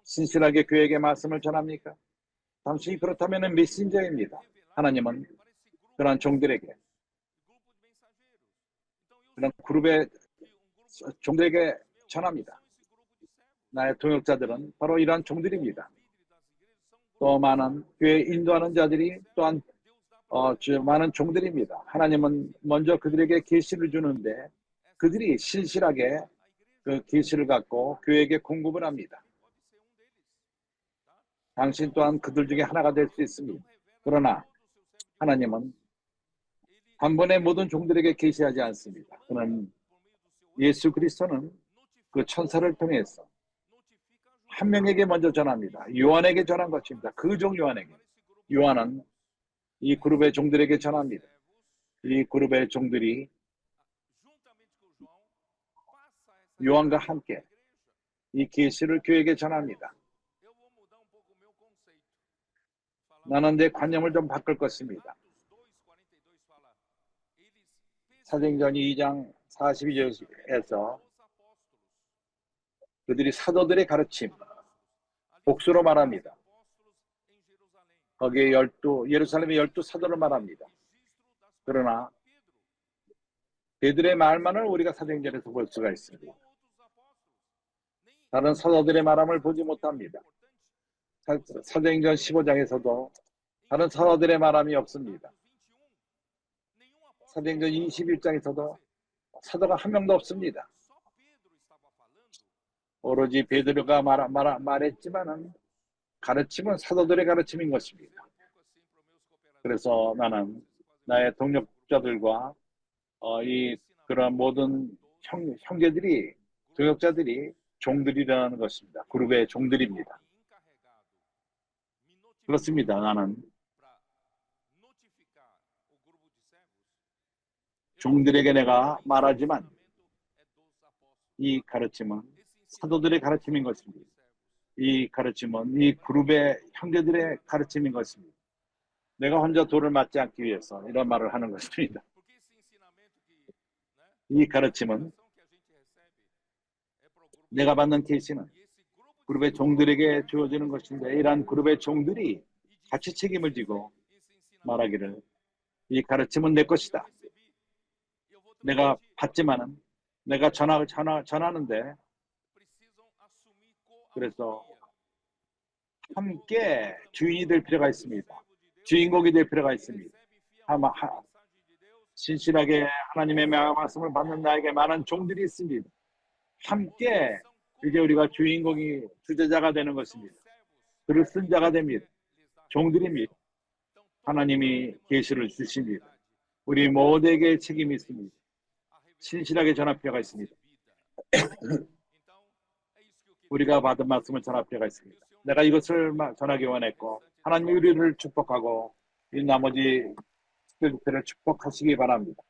신실하게 교회에게 말씀을 전합니까? 당신이 그렇다면 메신저입니다. 하나님은 그런 종들에게, 그런 그룹의 종들에게 전합니다. 나의 동역자들은 바로 이러한 종들입니다. 또 많은 교회 인도하는 자들이 또한 많은 종들입니다. 하나님은 먼저 그들에게 계시를 주는데 그들이 신실하게 그 계시를 갖고 교회에게 공급을 합니다. 당신 또한 그들 중에 하나가 될 수 있습니다. 그러나 하나님은 한 번에 모든 종들에게 계시하지 않습니다. 그는 예수 그리스도는 그 천사를 통해서 한 명에게 먼저 전합니다. 요한에게 전한 것입니다. 그 종 요한에게. 요한은 이 그룹의 종들에게 전합니다. 이 그룹의 종들이 요한과 함께 이 계시를 교회에게 전합니다. 나는 내 관념을 좀 바꿀 것입니다. 사도행전 2장 42절에서 그들이 사도들의 가르침, 복수로 말합니다. 거기에 예루살렘의 12사도를 말합니다. 그러나 그들의 말만을 우리가 사도행전에서 볼 수가 있습니다. 다른 사도들의 말함을 보지 못합니다. 사도행전 15장에서도 다른 사도들의 말함이 없습니다. 사도행전 21장에서도 사도가 한 명도 없습니다. 오로지 베드로가 말했지만은 가르침은 사도들의 가르침인 것입니다. 그래서 나는 나의 동역자들과 그런 모든 형제들이, 동역자들이 종들이라는 것입니다. 그룹의 종들입니다. 그렇습니다. 나는 종들에게 내가 말하지만 이 가르침은 사도들의 가르침인 것입니다. 이 가르침은 이 그룹의 형제들의 가르침인 것입니다. 내가 혼자 돌을 맞지 않기 위해서 이런 말을 하는 것입니다. 이 가르침은 내가 받는 계시는 그룹의 종들에게 주어지는 것인데, 이러한 그룹의 종들이 같이 책임을 지고 말하기를 이 가르침은 내 것이다. 내가 받지만은 내가 전하는데, 그래서 함께 주인이 될 필요가 있습니다. 주인공이 될 필요가 있습니다. 신실하게 하나님의 말씀을 받는 나에게 많은 종들이 있습니다. 함께 이제 우리가 주인공이 주제자가 되는 것입니다. 글을 쓴 자가 됩니다. 종들입니다. 하나님이 계시를 주십니다. 우리 모두에게 책임이 있습니다. 신실하게 전할 필요가 있습니다. 우리가 받은 말씀을 전할 필요가 있습니다. 내가 이것을 전하기 원했고, 하나님이 우리를 축복하고 이 나머지 스테이지를 축복하시기 바랍니다.